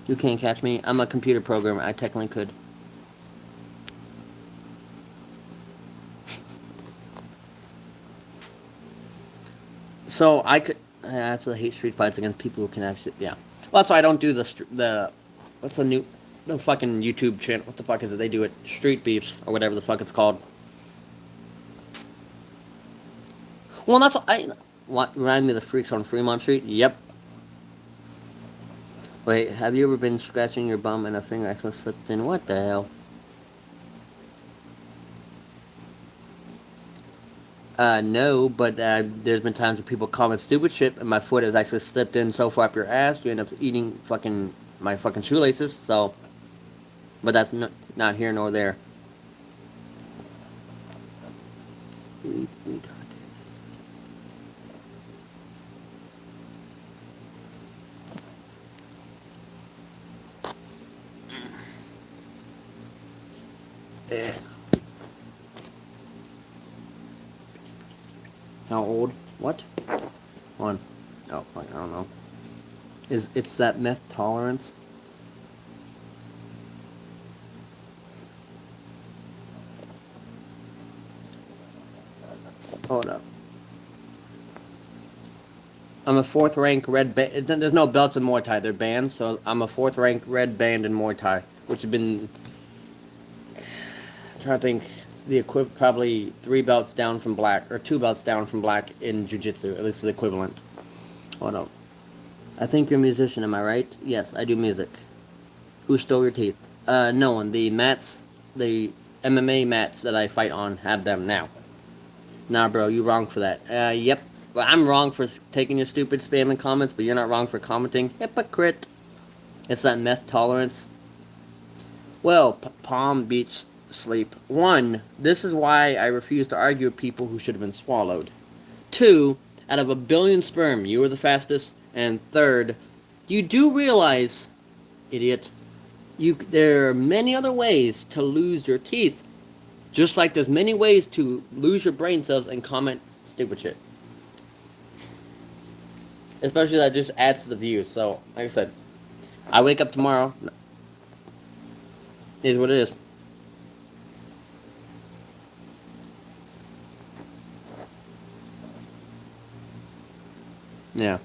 You can't catch me. I'm a computer programmer. I technically could. So I could. I absolutely hate street fights against people who can actually. Yeah. Well, that's why I don't do the. What's the new. The fucking YouTube channel. What the fuck is it? They do it. Street beefs or whatever the fuck it's called. Well, that's what remind me of the freaks on Fremont Street. Yep. Wait, have you ever been scratching your bum and a finger accidentally slipped in? What the hell? No, but there's been times where people comment stupid shit, and my foot has actually slipped in so far up your ass, you end up eating fucking my fucking shoelaces. So, but that's not here nor there. Eh. How old? What? One. Oh, fuck, I don't know. It's that meth tolerance? Hold up. I'm a fourth rank red band. There's no belts in Muay Thai. They're bands. So I'm a fourth rank red band in Muay Thai, which has been. I'm trying to think. The probably 3 belts down from black, or 2 belts down from black in jiu-jitsu. At least the equivalent. Hold on. I think you're a musician. Am I right? Yes, I do music. Who stole your teeth? No one. The mats, the MMA mats that I fight on, have them now. Nah, bro, you wrong for that. Yep. Well, I'm wrong for taking your stupid spamming comments, but you're not wrong for commenting. Hypocrite. It's that meth tolerance. Well, Palm Beach sleep. 1. This is why I refuse to argue with people who should have been swallowed. 2. Out of a billion sperm, you were the fastest. And 3rd, you do realize, idiot, there are many other ways to lose your teeth. Just like there's many ways to lose your brain cells and comment stupid shit. Especially that just adds to the views. So, like I said, I wake up tomorrow. It is what it is. Yeah.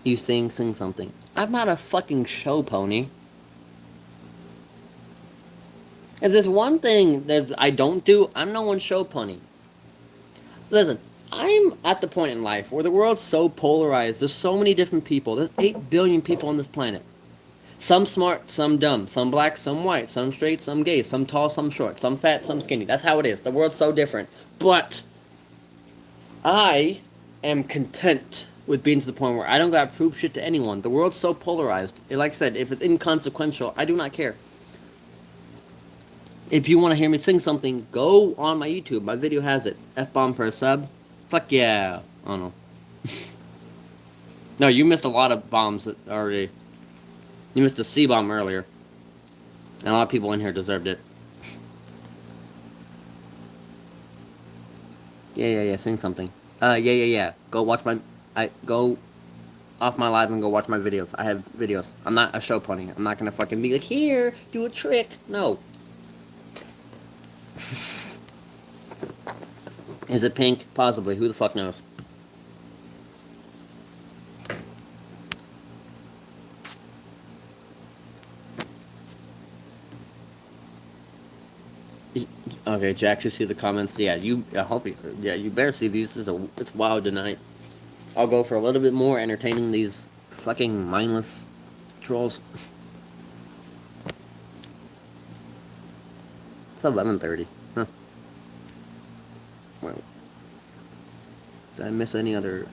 You sing something. I'm not a fucking show pony. If there's one thing that I don't do, I'm no one show pony. Listen, I'm at the point in life where the world's so polarized. There's so many different people. There's 8 billion people on this planet. Some smart, some dumb, some black, some white, some straight, some gay, some tall, some short, some fat, some skinny. That's how it is. The world's so different. But I am content with being to the point where I don't gotta prove shit to anyone. The world's so polarized. Like I said, if it's inconsequential, I do not care. If you want to hear me sing something, go on my YouTube. My video has it. F-bomb for a sub. Fuck yeah. I don't know. No, you missed a lot of bombs already. You missed a C-bomb earlier. And a lot of people in here deserved it. Yeah. Sing something. Yeah. Go watch my... Go off my live and go watch my videos. I have videos. I'm not a show pony. I'm not gonna fucking be like, here, do a trick. No. Is it pink? Possibly. Who the fuck knows? Okay, Jack, you see the comments? Yeah, I hope you. Yeah, you better see these. It's wild tonight. I'll go for a little bit more entertaining these fucking mindless trolls. It's 11:30. Huh. Well, did I miss any other?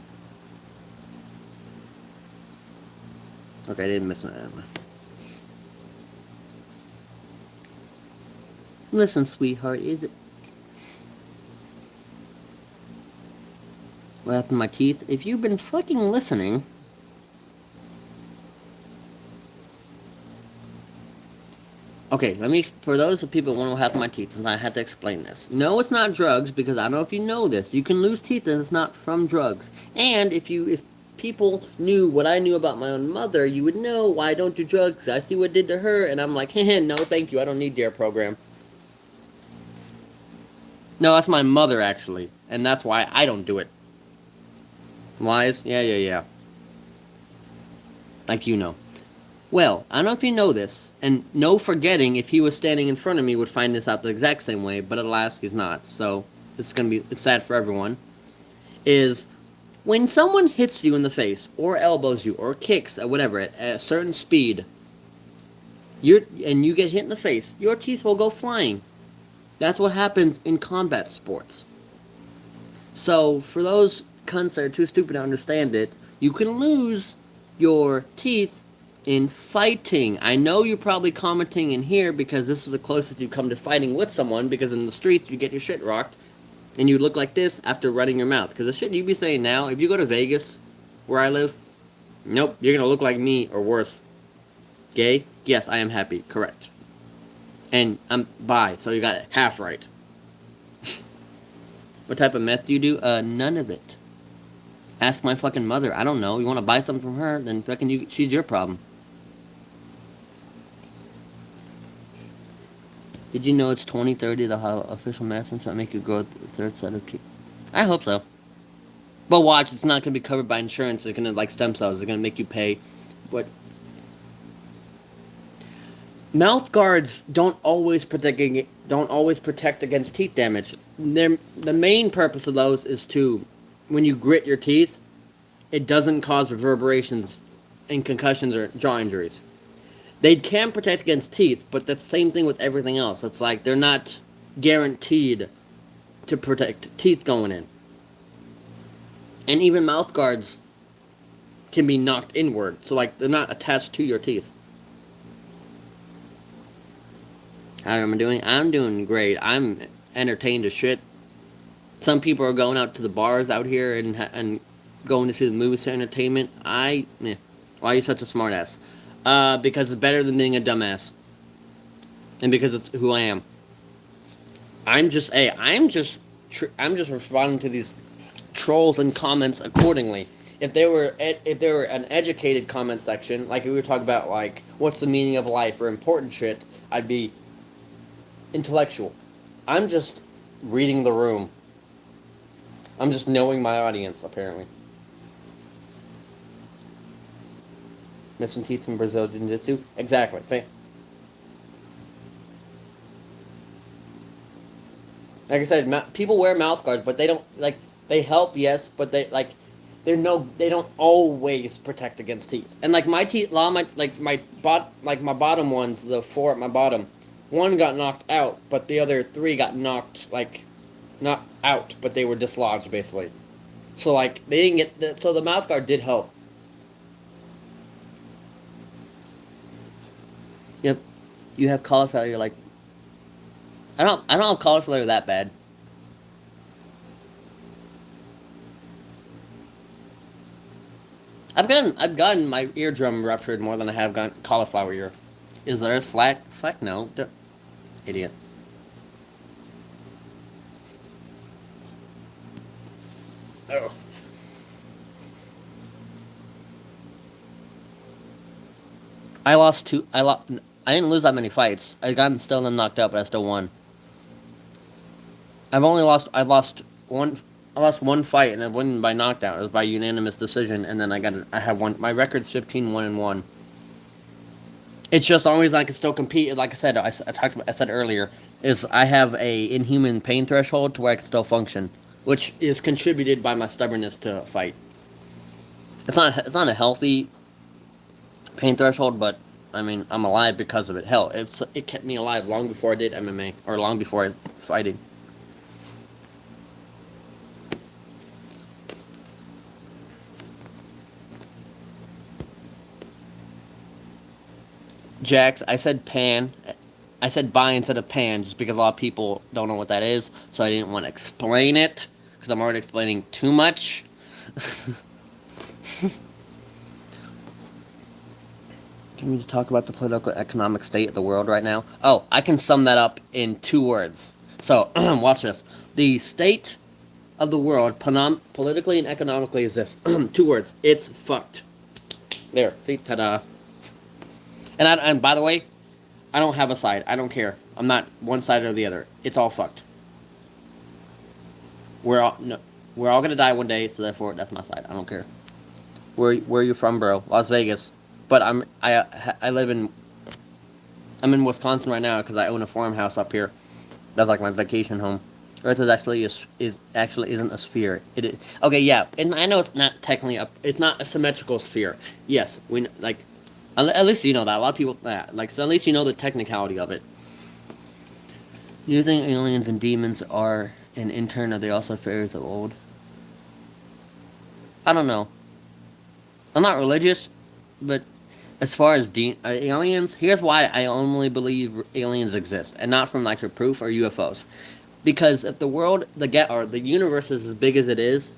Okay, I didn't miss that. Listen, sweetheart, is it? What happened to my teeth? If you've been fucking listening... Okay, let me, for those of people who want to have my teeth, and I had to explain this. No, it's not drugs, because I don't know if you know this. You can lose teeth and it's not from drugs. And if people knew what I knew about my own mother, you would know why I don't do drugs. I see what it did to her, and I'm like, heh, no, thank you, I don't need DARE program. No, that's my mother, actually, and that's why I don't do it. Lies? Yeah, yeah, yeah. Like you know. Well, I don't know if you know this, and no forgetting if he was standing in front of me would find this out the exact same way, but alas, he's not. So it's sad for everyone. Is when someone hits you in the face, or elbows you, or kicks, or whatever, at a certain speed, and you get hit in the face, your teeth will go flying. That's what happens in combat sports. So for those cunts that are too stupid to understand it, you can lose your teeth in fighting. I know you're probably commenting in here because this is the closest you come to fighting with someone, because in the streets you get your shit rocked and you look like this after running your mouth. Because the shit you be saying now, if you go to Vegas, where I live, nope, you're gonna look like me or worse. Gay? Yes, I am happy. Correct. And I'm bi, so you got it half right. What type of meth do you do? None of it. Ask my fucking mother. I don't know. You want to buy something from her? Then she's your problem. Did you know it's 2030, the official medicine shot make you grow a third set of teeth? I hope so. But watch, it's not going to be covered by insurance. It's going to, like stem cells, they're going to make you pay. But mouth guards don't always protect against teeth damage. The main purpose of those is to, when you grit your teeth, it doesn't cause reverberations and concussions or jaw injuries. They can protect against teeth, but that's the same thing with everything else. It's like they're not guaranteed to protect teeth going in. And even mouth guards can be knocked inward, so like they're not attached to your teeth. How am I doing? I'm doing great. I'm entertained as shit. Some people are going out to the bars out here and going to see the movies for entertainment. Why are you such a smartass? Because it's better than being a dumbass. And because it's who I am. I'm just responding to these trolls and comments accordingly. If there were an educated comment section, like we were talking about, like what's the meaning of life or important shit, I'd be intellectual. I'm just reading the room. I'm just knowing my audience, apparently. Missing teeth from Brazil Jiu-Jitsu? Exactly. Like I said, people wear mouth guards, but they don't, like, they help, yes, but they don't always protect against teeth. And like my teeth, my bottom ones, the four at my bottom, one got knocked out, but the other three got knocked, like, not out, but they were dislodged, basically. So, like, they didn't get, so the mouth guard did help. Yep. You have cauliflower, you're like, I don't have cauliflower that bad. I've gotten my eardrum ruptured more than I have gotten cauliflower ear. Is the earth flat? Fuck no. Idiot. Oh. I lost two. I didn't lose that many fights. I got still knocked out, but I still won. I've only lost. I lost one. I lost one fight, and it wasn't by knockdown. It was by unanimous decision, and then I had one. My record's 15-1-1. It's just the only reason I can still compete. Like I said, I said earlier, is I have a inhuman pain threshold to where I can still function, which is contributed by my stubbornness to fight. It's not a healthy pain threshold, but I mean I'm alive because of it. Hell, it kept me alive long before I did MMA or long before I fighting. Jax, I said pan. I said buy instead of pan just because a lot of people don't know what that is, so I didn't want to explain it because I'm already explaining too much. Can we talk about the political economic state of the world right now? Oh, I can sum that up in 2 words. So, watch this. The state of the world, politically and economically, is this. 2 words. It's fucked. There. See? Ta-da. And by the way, I don't have a side. I don't care. I'm not one side or the other. It's all fucked. We're all no, we're all gonna die one day, so therefore that's my side. I don't care. Where are you from, bro? Las Vegas. But I live in I'm in Wisconsin right now because I own a farmhouse up here. That's like my vacation home. Earth is actually actually isn't a sphere. It is okay, yeah, and I know it's not technically it's not a symmetrical sphere. Yes, like at least you know that. A lot of people like so at least you know the technicality of it. You think aliens and demons are an intern? Are they also fairies of old? I don't know. I'm not religious, but as far as aliens, here's why I only believe aliens exist, and not from like proof or UFOs. Because if the world, the universe is as big as it is,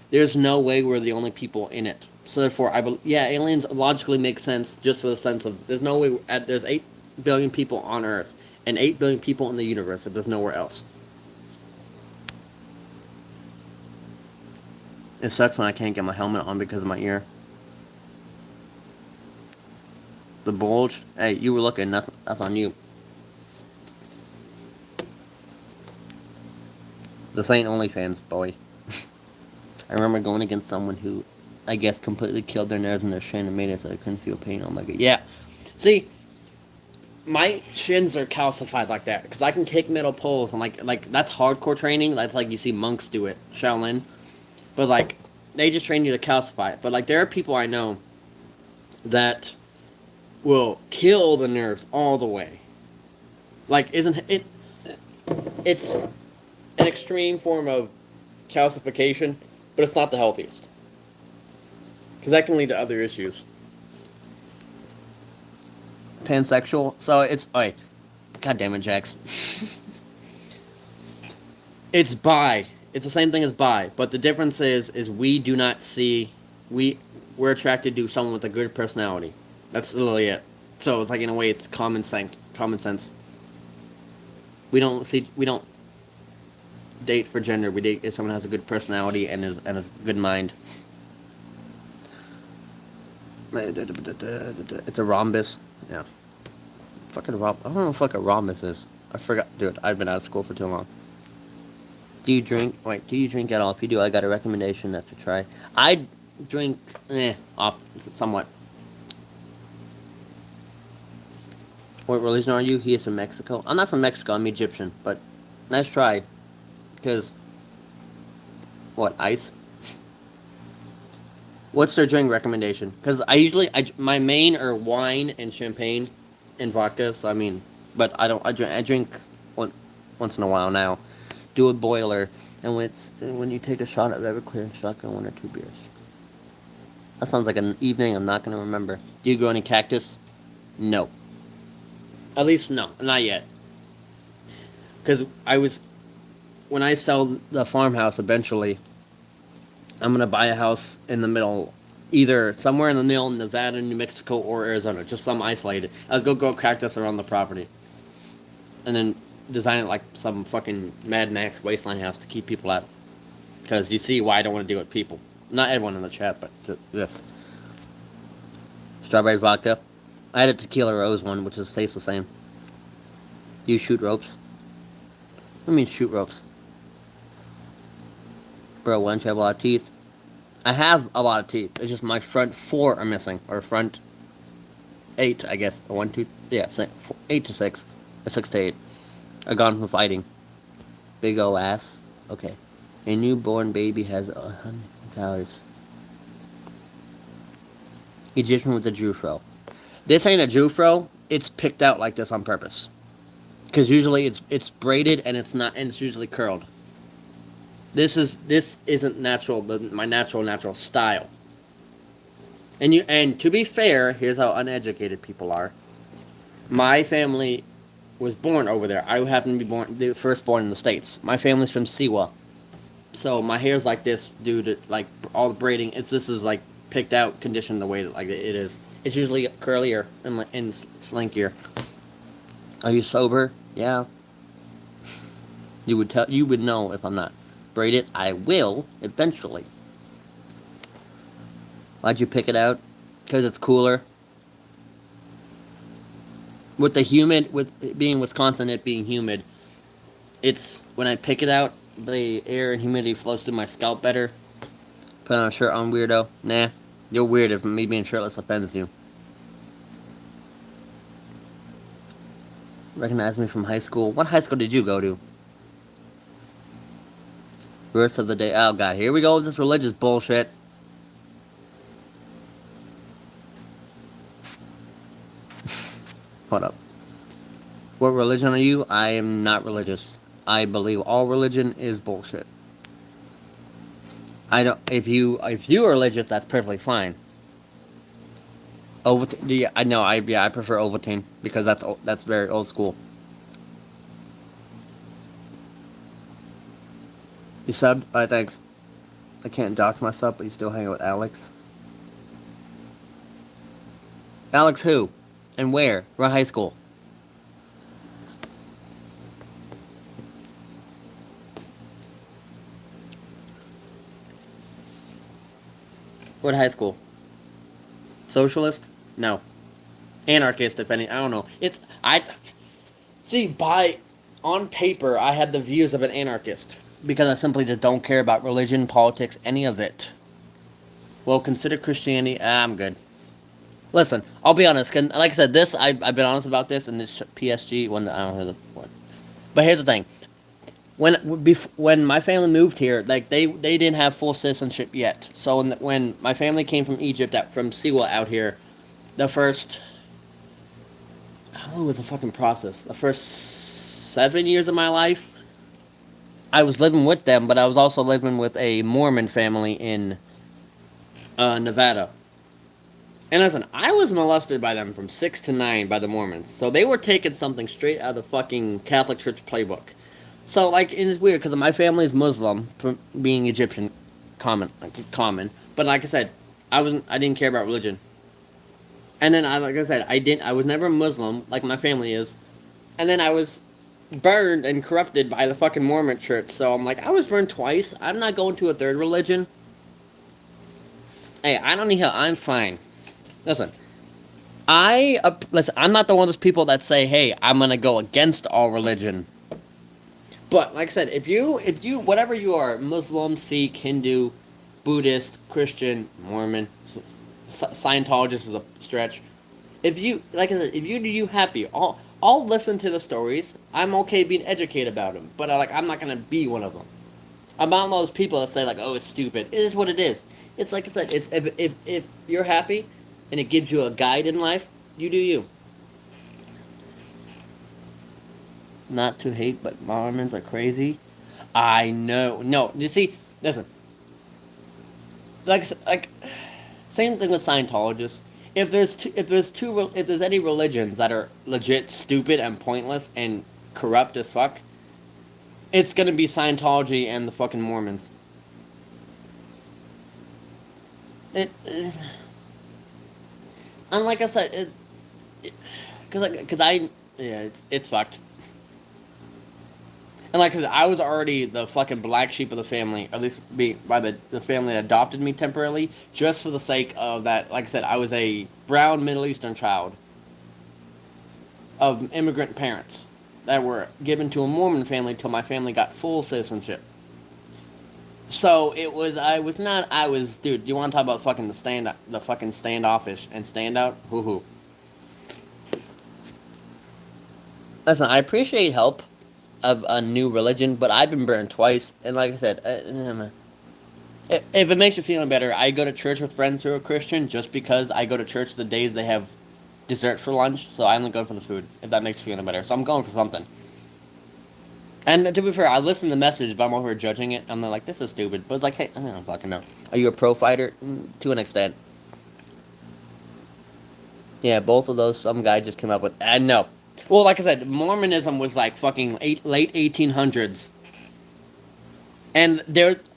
there's no way we're the only people in it. So therefore, aliens logically make sense just for the sense of there's no way. There's 8 billion people on Earth and 8 billion people in the universe. If there's nowhere else. It sucks when I can't get my helmet on because of my ear. The bulge. Hey, you were looking. That's on you. This ain't OnlyFans, boy. I remember going against someone who, I guess, completely killed their nerves and their shin and made it so they couldn't feel pain. Oh my god. Yeah. See, my shins are calcified like that because I can kick metal poles and like that's hardcore training. That's like you see monks do it, Shaolin. But like, they just train you to calcify it. But like, there are people I know that will kill the nerves all the way. Like, isn't it? It's an extreme form of calcification, but it's not the healthiest. Because that can lead to other issues. Pansexual. So it's... Oh, wait. God damn it, Jax. It's bi. It's the same thing as bi. But the difference is we do not see... We're attracted to someone with a good personality. That's literally it. So it's like, in a way, it's common sense. We don't date for gender. We date if someone has a good personality and a good mind. It's a rhombus. Yeah. Fucking rhombus. I don't know what a rhombus is. I forgot. Dude, I've been out of school for too long. Do you drink? Wait, do you drink at all? If you do, I got a recommendation that to try. I drink, off somewhat. What religion are you? He is from Mexico. I'm not from Mexico. I'm Egyptian. But nice try. Because, what, ice? What's their drink recommendation? Because my main are wine and champagne and vodka. So I mean, but I drink once in a while now. Do a boiler, and when you take a shot at Everclear, shotgun 1 or 2 beers. That sounds like an evening I'm not going to remember. Do you grow any cactus? No. At least, no. Not yet. Because when I sell the farmhouse eventually, I'm going to buy a house in the middle, either somewhere in the middle in Nevada, New Mexico, or Arizona. Just some isolated. I'll go grow cactus around the property. And then design it like some fucking Mad Max wasteland house to keep people out. Because you see why I don't want to deal with people. Not everyone in the chat, but this. Strawberry vodka. I had a tequila rose one, which tastes the same. Do you shoot ropes? What do you mean shoot ropes? Bro, why don't you have a lot of teeth? I have a lot of teeth. It's just my front 4 are missing. Or front 8, I guess. Or 1, 2, yeah, 8 to 6. Or 6 to 8. Are gone from fighting. Big ol' ass. Okay. A newborn baby has 100 calories. Egyptian with a Jufro. This ain't a Jufro. It's picked out like this on purpose. Because usually it's braided and it's usually curled. This isn't natural. My natural style. And to be fair, here's how uneducated people are. My family was born over there. I happened to be the first born in the States. My family's from Siwa. So my hair's like this due to like all the braiding. This is like picked out conditioned the way that like it is. It's usually curlier and slinkier. Are you sober? Yeah. You would know if I'm not. Braid it. I will eventually. Why'd you pick it out? Because it's cooler. With the humid, with it being Wisconsin, it being humid, it's when I pick it out, the air and humidity flows through my scalp better. Put on a shirt on, weirdo. Nah, you're weird if me being shirtless offends you. Recognize me from high school. What high school did you go to? Verse of the day. Oh god, here we go with this religious bullshit. Hold up. What religion are you? I am not religious. I believe all religion is bullshit. I don't. If you are religious, that's perfectly fine. Ovaltine. Yeah, I know. I prefer Ovaltine because that's very old school. You subbed? Alright, thanks. I can't dox myself, but you still hang out with Alex. Alex who? And where? What high school? What high school? Socialist? No. Anarchist, if any. I don't know. On paper, I had the views of an anarchist. Because I simply just don't care about religion, politics, any of it. Well, consider Christianity. I'm good. Listen, I'll be honest. Like I said, I've been honest about this, and this PSG one. I don't know the one. But here's the thing: when my family moved here, like they didn't have full citizenship yet. So when my family came from Egypt, from Siwa out here, the first how long was the fucking process? The first 7 years of my life, I was living with them, but I was also living with a Mormon family in Nevada. And listen, I was molested by them from 6 to 9 by the Mormons. So they were taking something straight out of the fucking Catholic Church playbook. So, like, and it's weird because my family is Muslim from being Egyptian, common. But like I said, I didn't care about religion. And then, like I said, I was never Muslim like my family is. And then I was burned and corrupted by the fucking Mormon church. So I'm like, I was burned twice. I'm not going to a third religion. Hey, I don't need help. I'm fine. Listen, I'm not the one of those people that say, "Hey, I'm gonna go against all religion." But like I said, if you whatever you are, Muslim, Sikh, Hindu, Buddhist, Christian, Mormon, Scientologist is a stretch. If you like I said, if you do you happy, I'll listen to the stories. I'm okay being educated about them, but I'm not gonna be one of them. I'm not one of those people that say like, "Oh, it's stupid." It is what it is. It's like I said. It's if you're happy and it gives you a guide in life, you do you. Not to hate, but Mormons are crazy. I know. No, you see, listen. Like, same thing with Scientologists. If there's any religions that are legit stupid and pointless and corrupt as fuck, it's gonna be Scientology and the fucking Mormons. It. And like I said, it's fucked. And like, cause I was already the fucking black sheep of the family, at least by the family that adopted me temporarily, just for the sake of that. Like I said, I was a brown Middle Eastern child of immigrant parents that were given to a Mormon family till my family got full citizenship. So dude, you want to talk about fucking the fucking standoffish and standout? Hoo. Listen, I appreciate help of a new religion, but I've been burned twice, and like I said, if it makes you feeling better, I go to church with friends who are Christian just because I go to church the days they have dessert for lunch, so I only go for the food, if that makes you feeling better. So I'm going for something. And to be fair, I listen to the message, but I'm over here judging it. I'm like, this is stupid. But it's like, hey, I don't fucking know. Are you a pro fighter? To an extent. Yeah, both of those, some guy just came up with. And no. Well, like I said, Mormonism was like fucking late 1800s. And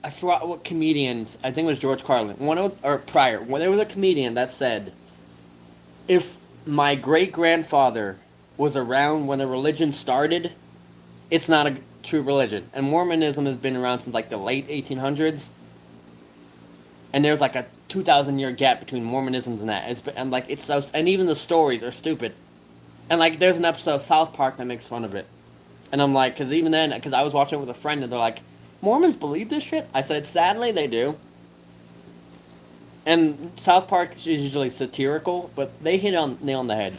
I forgot what comedians. I think it was George Carlin. Or prior. When there was a comedian that said, "If my great grandfather was around when the religion started, it's not a true religion." And Mormonism has been around since like the late 1800s. And there's like a 2,000 year gap between Mormonism and that. And like it's so, and even the stories are stupid. And like there's an episode of South Park that makes fun of it. And I'm like, because even then, because I was watching it with a friend, and they're like, Mormons believe this shit? I said, sadly, they do. And South Park is usually satirical, but they hit on nail on the head.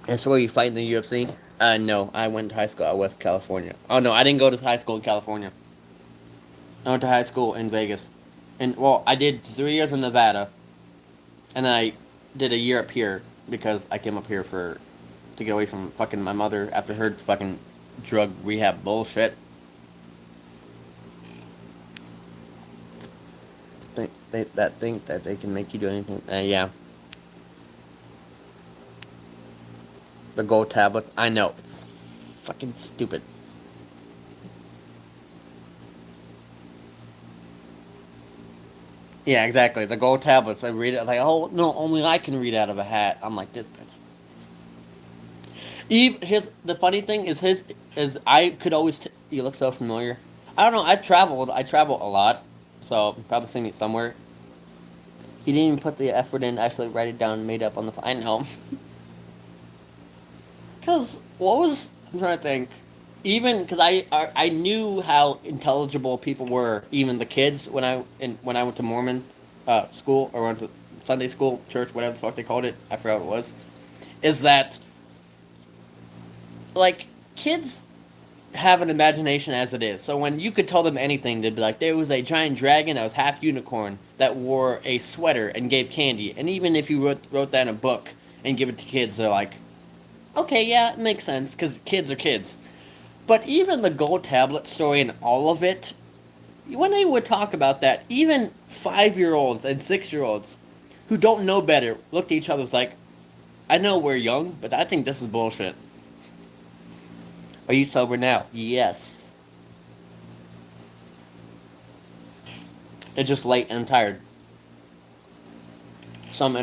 And so, where you fight in the UFC? No, I went to high school at West California. Oh no, I didn't go to high school in California. I went to high school in Vegas, and well, I did 3 years in Nevada, and then I did a year up here because I came up here to get away from fucking my mother after her fucking drug rehab bullshit. Think that they can make you do anything. Yeah. The gold tablets. I know. It's fucking stupid. Yeah, exactly. The gold tablets. I read it like, oh no, only I can read out of a hat. I'm like this bitch. The funny thing is I could always. You look so familiar. I don't know. I traveled. I travel a lot, so you've probably seen me somewhere. He didn't even put the effort in to actually write it down and made up on the. I know. Cause what was I'm trying to think. Even because I knew how intelligible people were, even the kids when I went to Mormon school or went to Sunday school, church, whatever the fuck they called it. I forgot what it was. Is that like kids have an imagination as it is. So when you could tell them anything, they'd be like, there was a giant dragon that was half unicorn that wore a sweater and gave candy. And even if you wrote that in a book and give it to kids, they're like, okay, yeah, it makes sense because kids are kids. But even the gold tablet story and all of it, when they would talk about that, even 5-year-olds and 6-year-olds who don't know better look at each other like, I know we're young, but I think this is bullshit. Are you sober now? Yes. It's just late and tired. Some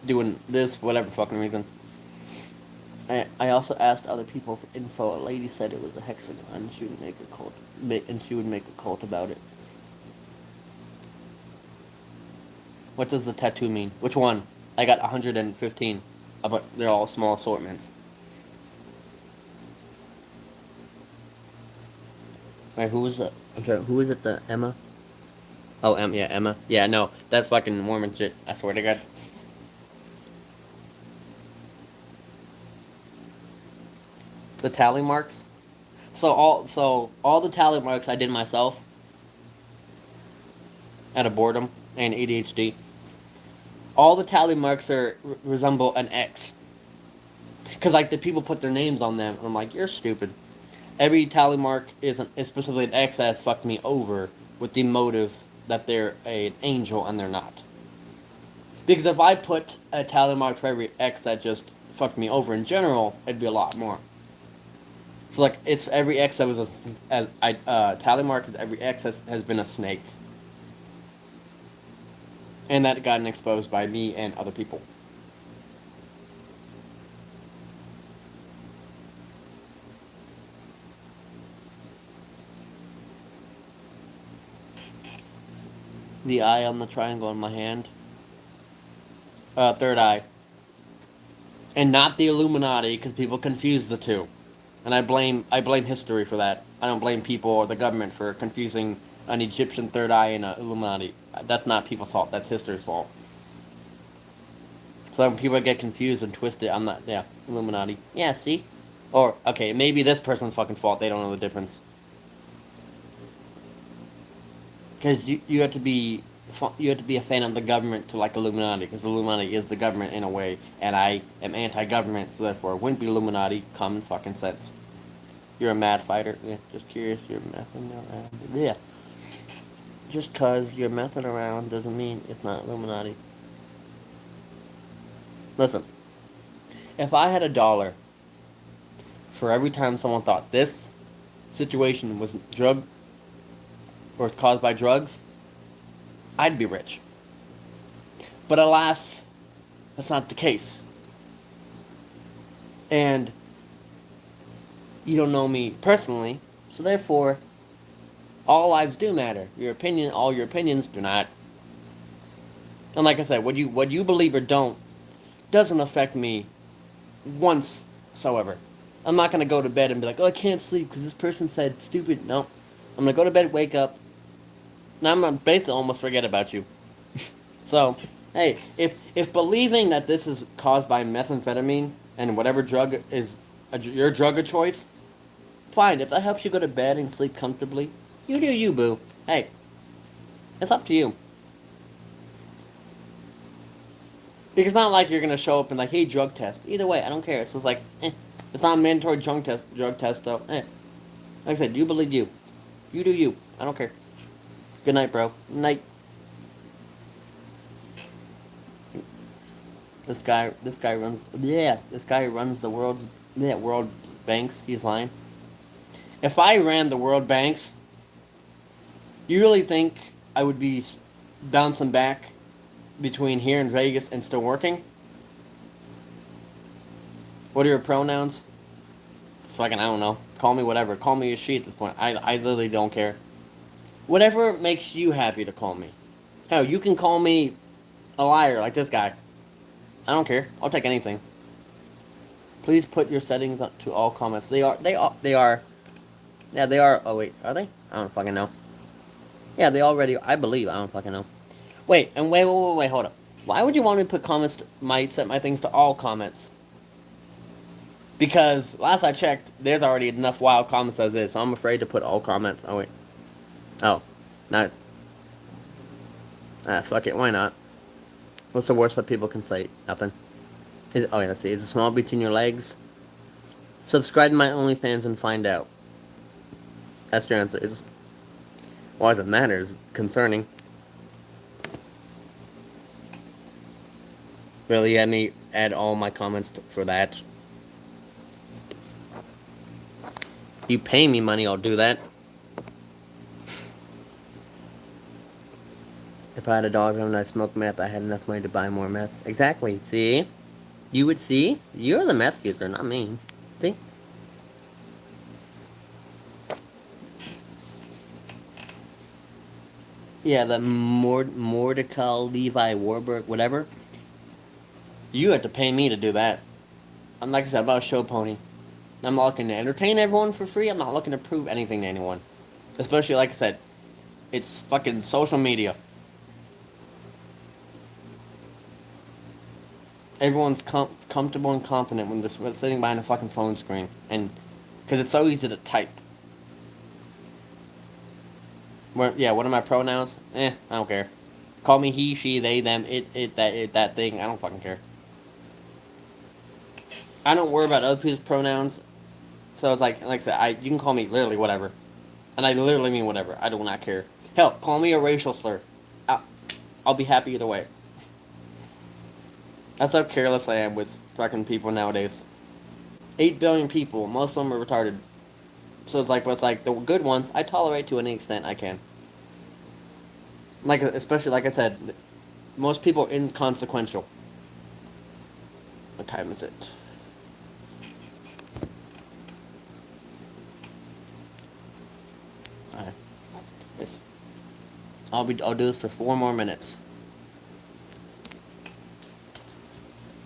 doing this for whatever fucking reason. I also asked other people for info. A lady said it was a hexagon, and she would make a cult, and she would make a cult about it. What does the tattoo mean? Which one? I got 115, but they're all small assortments. Wait, who was it? I'm sorry, who is it? The Emma? Oh, yeah, Emma. Yeah, no, that's fucking Mormon shit. I swear to God. The tally marks. So all the tally marks I did myself out of boredom and ADHD. All the tally marks resemble an X. Cause like the people put their names on them, and I'm like, you're stupid. Every tally mark is specifically an X that has fucked me over with the motive that they're an angel and they're not. Because if I put a tally mark for every X that just fucked me over in general, it'd be a lot more. So like it's every X that was tally mark. Every X has been a snake, and that gotten exposed by me and other people. The eye on the triangle in my hand. Third eye. And not the Illuminati, because people confuse the two. And I blame history for that. I don't blame people or the government for confusing an Egyptian third eye and an Illuminati. That's not people's fault. That's history's fault. So when people get confused and twisted, I'm not. Yeah, Illuminati. Yeah, see. Or okay, maybe this person's fucking fault. They don't know the difference. Because you have to be a fan of the government to like Illuminati, because Illuminati is the government in a way, and I am anti-government, so therefore it wouldn't be Illuminati. Common fucking sense. You're a mad fighter. Yeah, just curious. You're messing around. Yeah. Just cause you're messing around doesn't mean it's not Illuminati. Listen, if I had $1 for every time someone thought this, situation was drug or caused by drugs, I'd be rich. But alas, that's not the case. And you don't know me personally, so therefore, all lives do matter. All your opinions do not. And like I said, what you believe or don't doesn't affect me once soever. I'm not gonna go to bed and be like, oh, I can't sleep because this person said stupid. No, I'm gonna go to bed, wake up, and I'm gonna basically almost forget about you. So, hey, if believing that this is caused by methamphetamine and whatever drug is your drug of choice, fine. If that helps you go to bed and sleep comfortably, you do you, boo. Hey, it's up to you. Because it's not like you're gonna show up and like, hey, drug test. Either way, I don't care. So it's like, it's not a mandatory drug test though. Like I said, you believe you. You do you. I don't care. Good night, bro. Night. This guy runs. Yeah, this guy runs the world banks. He's lying. If I ran the world banks, you really think I would be bouncing back between here and Vegas and still working? What are your pronouns? Fucking, I don't know. Call me whatever. Call me a she at this point. I literally don't care. Whatever makes you happy to call me. Hell, you can call me a liar like this guy. I don't care. I'll take anything. Please put your settings to all comments. They are. Yeah, they are. Oh, wait. Are they? I don't fucking know. Yeah, they already. I believe. I don't fucking know. Wait, and wait, hold up. Why would you want me to put set my things to all comments? Because last I checked, there's already enough wild comments as is, so I'm afraid to put all comments. Oh, wait. Oh. No. Fuck it. Why not? What's the worst that people can say? Nothing. Oh, yeah, let's see. Is it small between your legs? Subscribe to my OnlyFans and find out. That's your answer. Why does it matter? It's concerning. Really, had me add all my comments for that. You pay me money, I'll do that. If I had a dog and I smoked meth, I had enough money to buy more meth. Exactly. See? You would see? You're the meth user, not me. See? Yeah, the Mordecai Levi Warburg, whatever. You have to pay me to do that. I'm like I said, I'm about a show pony. I'm not looking to entertain everyone for free. I'm not looking to prove anything to anyone. Especially, like I said, it's fucking social media. Everyone's comfortable and confident when they're sitting behind a fucking phone screen. And because it's so easy to type. What are my pronouns? I don't care. Call me he, she, they, them, that thing. I don't fucking care. I don't worry about other people's pronouns. So it's like I said, you can call me literally whatever. And I literally mean whatever. I do not care. Hell, call me a racial slur. I'll be happy either way. That's how careless I am with fucking people nowadays. 8 billion people, most of them are retarded. So it's like the good ones, I tolerate to any extent I can. Especially like I said, most people are inconsequential. What time is it? Alright. I'll do this for 4 more minutes.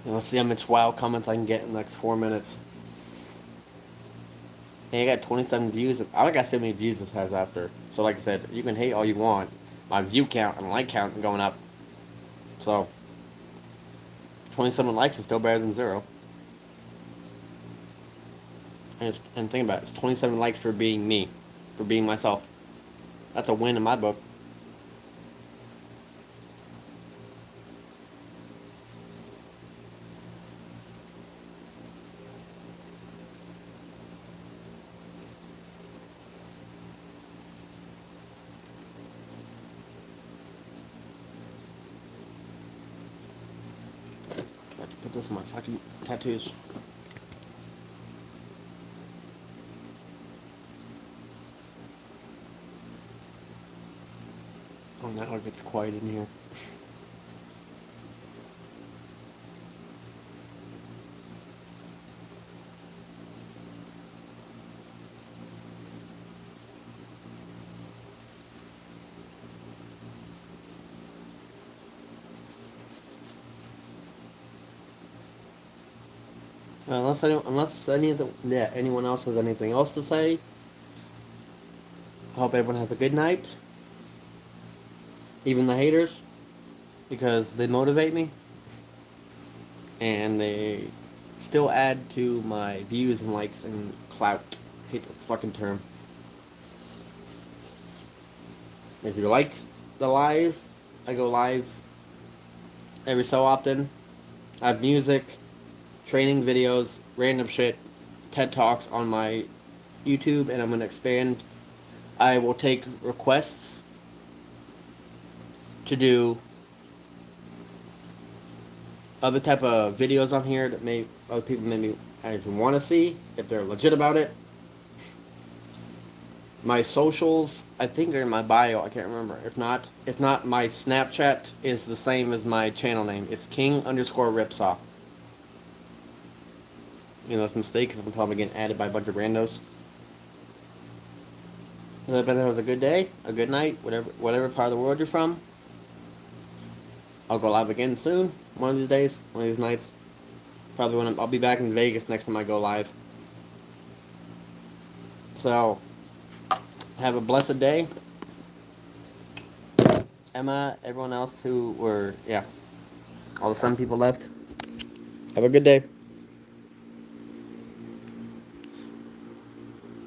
And let's see how much wild comments I can get in the next 4 minutes. Hey, I got 27 views. I got so many views this has after. So like I said, you can hate all you want. My view count and like count are going up. So 27 likes is still better than 0. And think about it. It's 27 likes for being me. For being myself. That's a win in my book. I have to put this in my fucking tattoos. now it gets quiet in here. Anyone else has anything else to say, I hope everyone has a good night. Even the haters, because they motivate me, and they still add to my views and likes and clout. Hate the fucking term. If you liked the live, I go live every so often. I have music, training videos, random shit, TED Talks on my YouTube, and I'm going to expand. I will take requests to do other type of videos on here that may other people maybe actually want to see if they're legit about it. My socials, I think they're in my bio. I can't remember. If not, my Snapchat is the same as my channel name. It's King_Ripsaw. You know, it's a mistake because I'm probably getting added by a bunch of randos. I hope that was a good day, a good night, whatever part of the world you're from. I'll go live again soon. One of these days, one of these nights. Probably when I'll be back in Vegas next time I go live. So, have a blessed day. Emma, everyone else who were, all the Sun people left. Have a good day.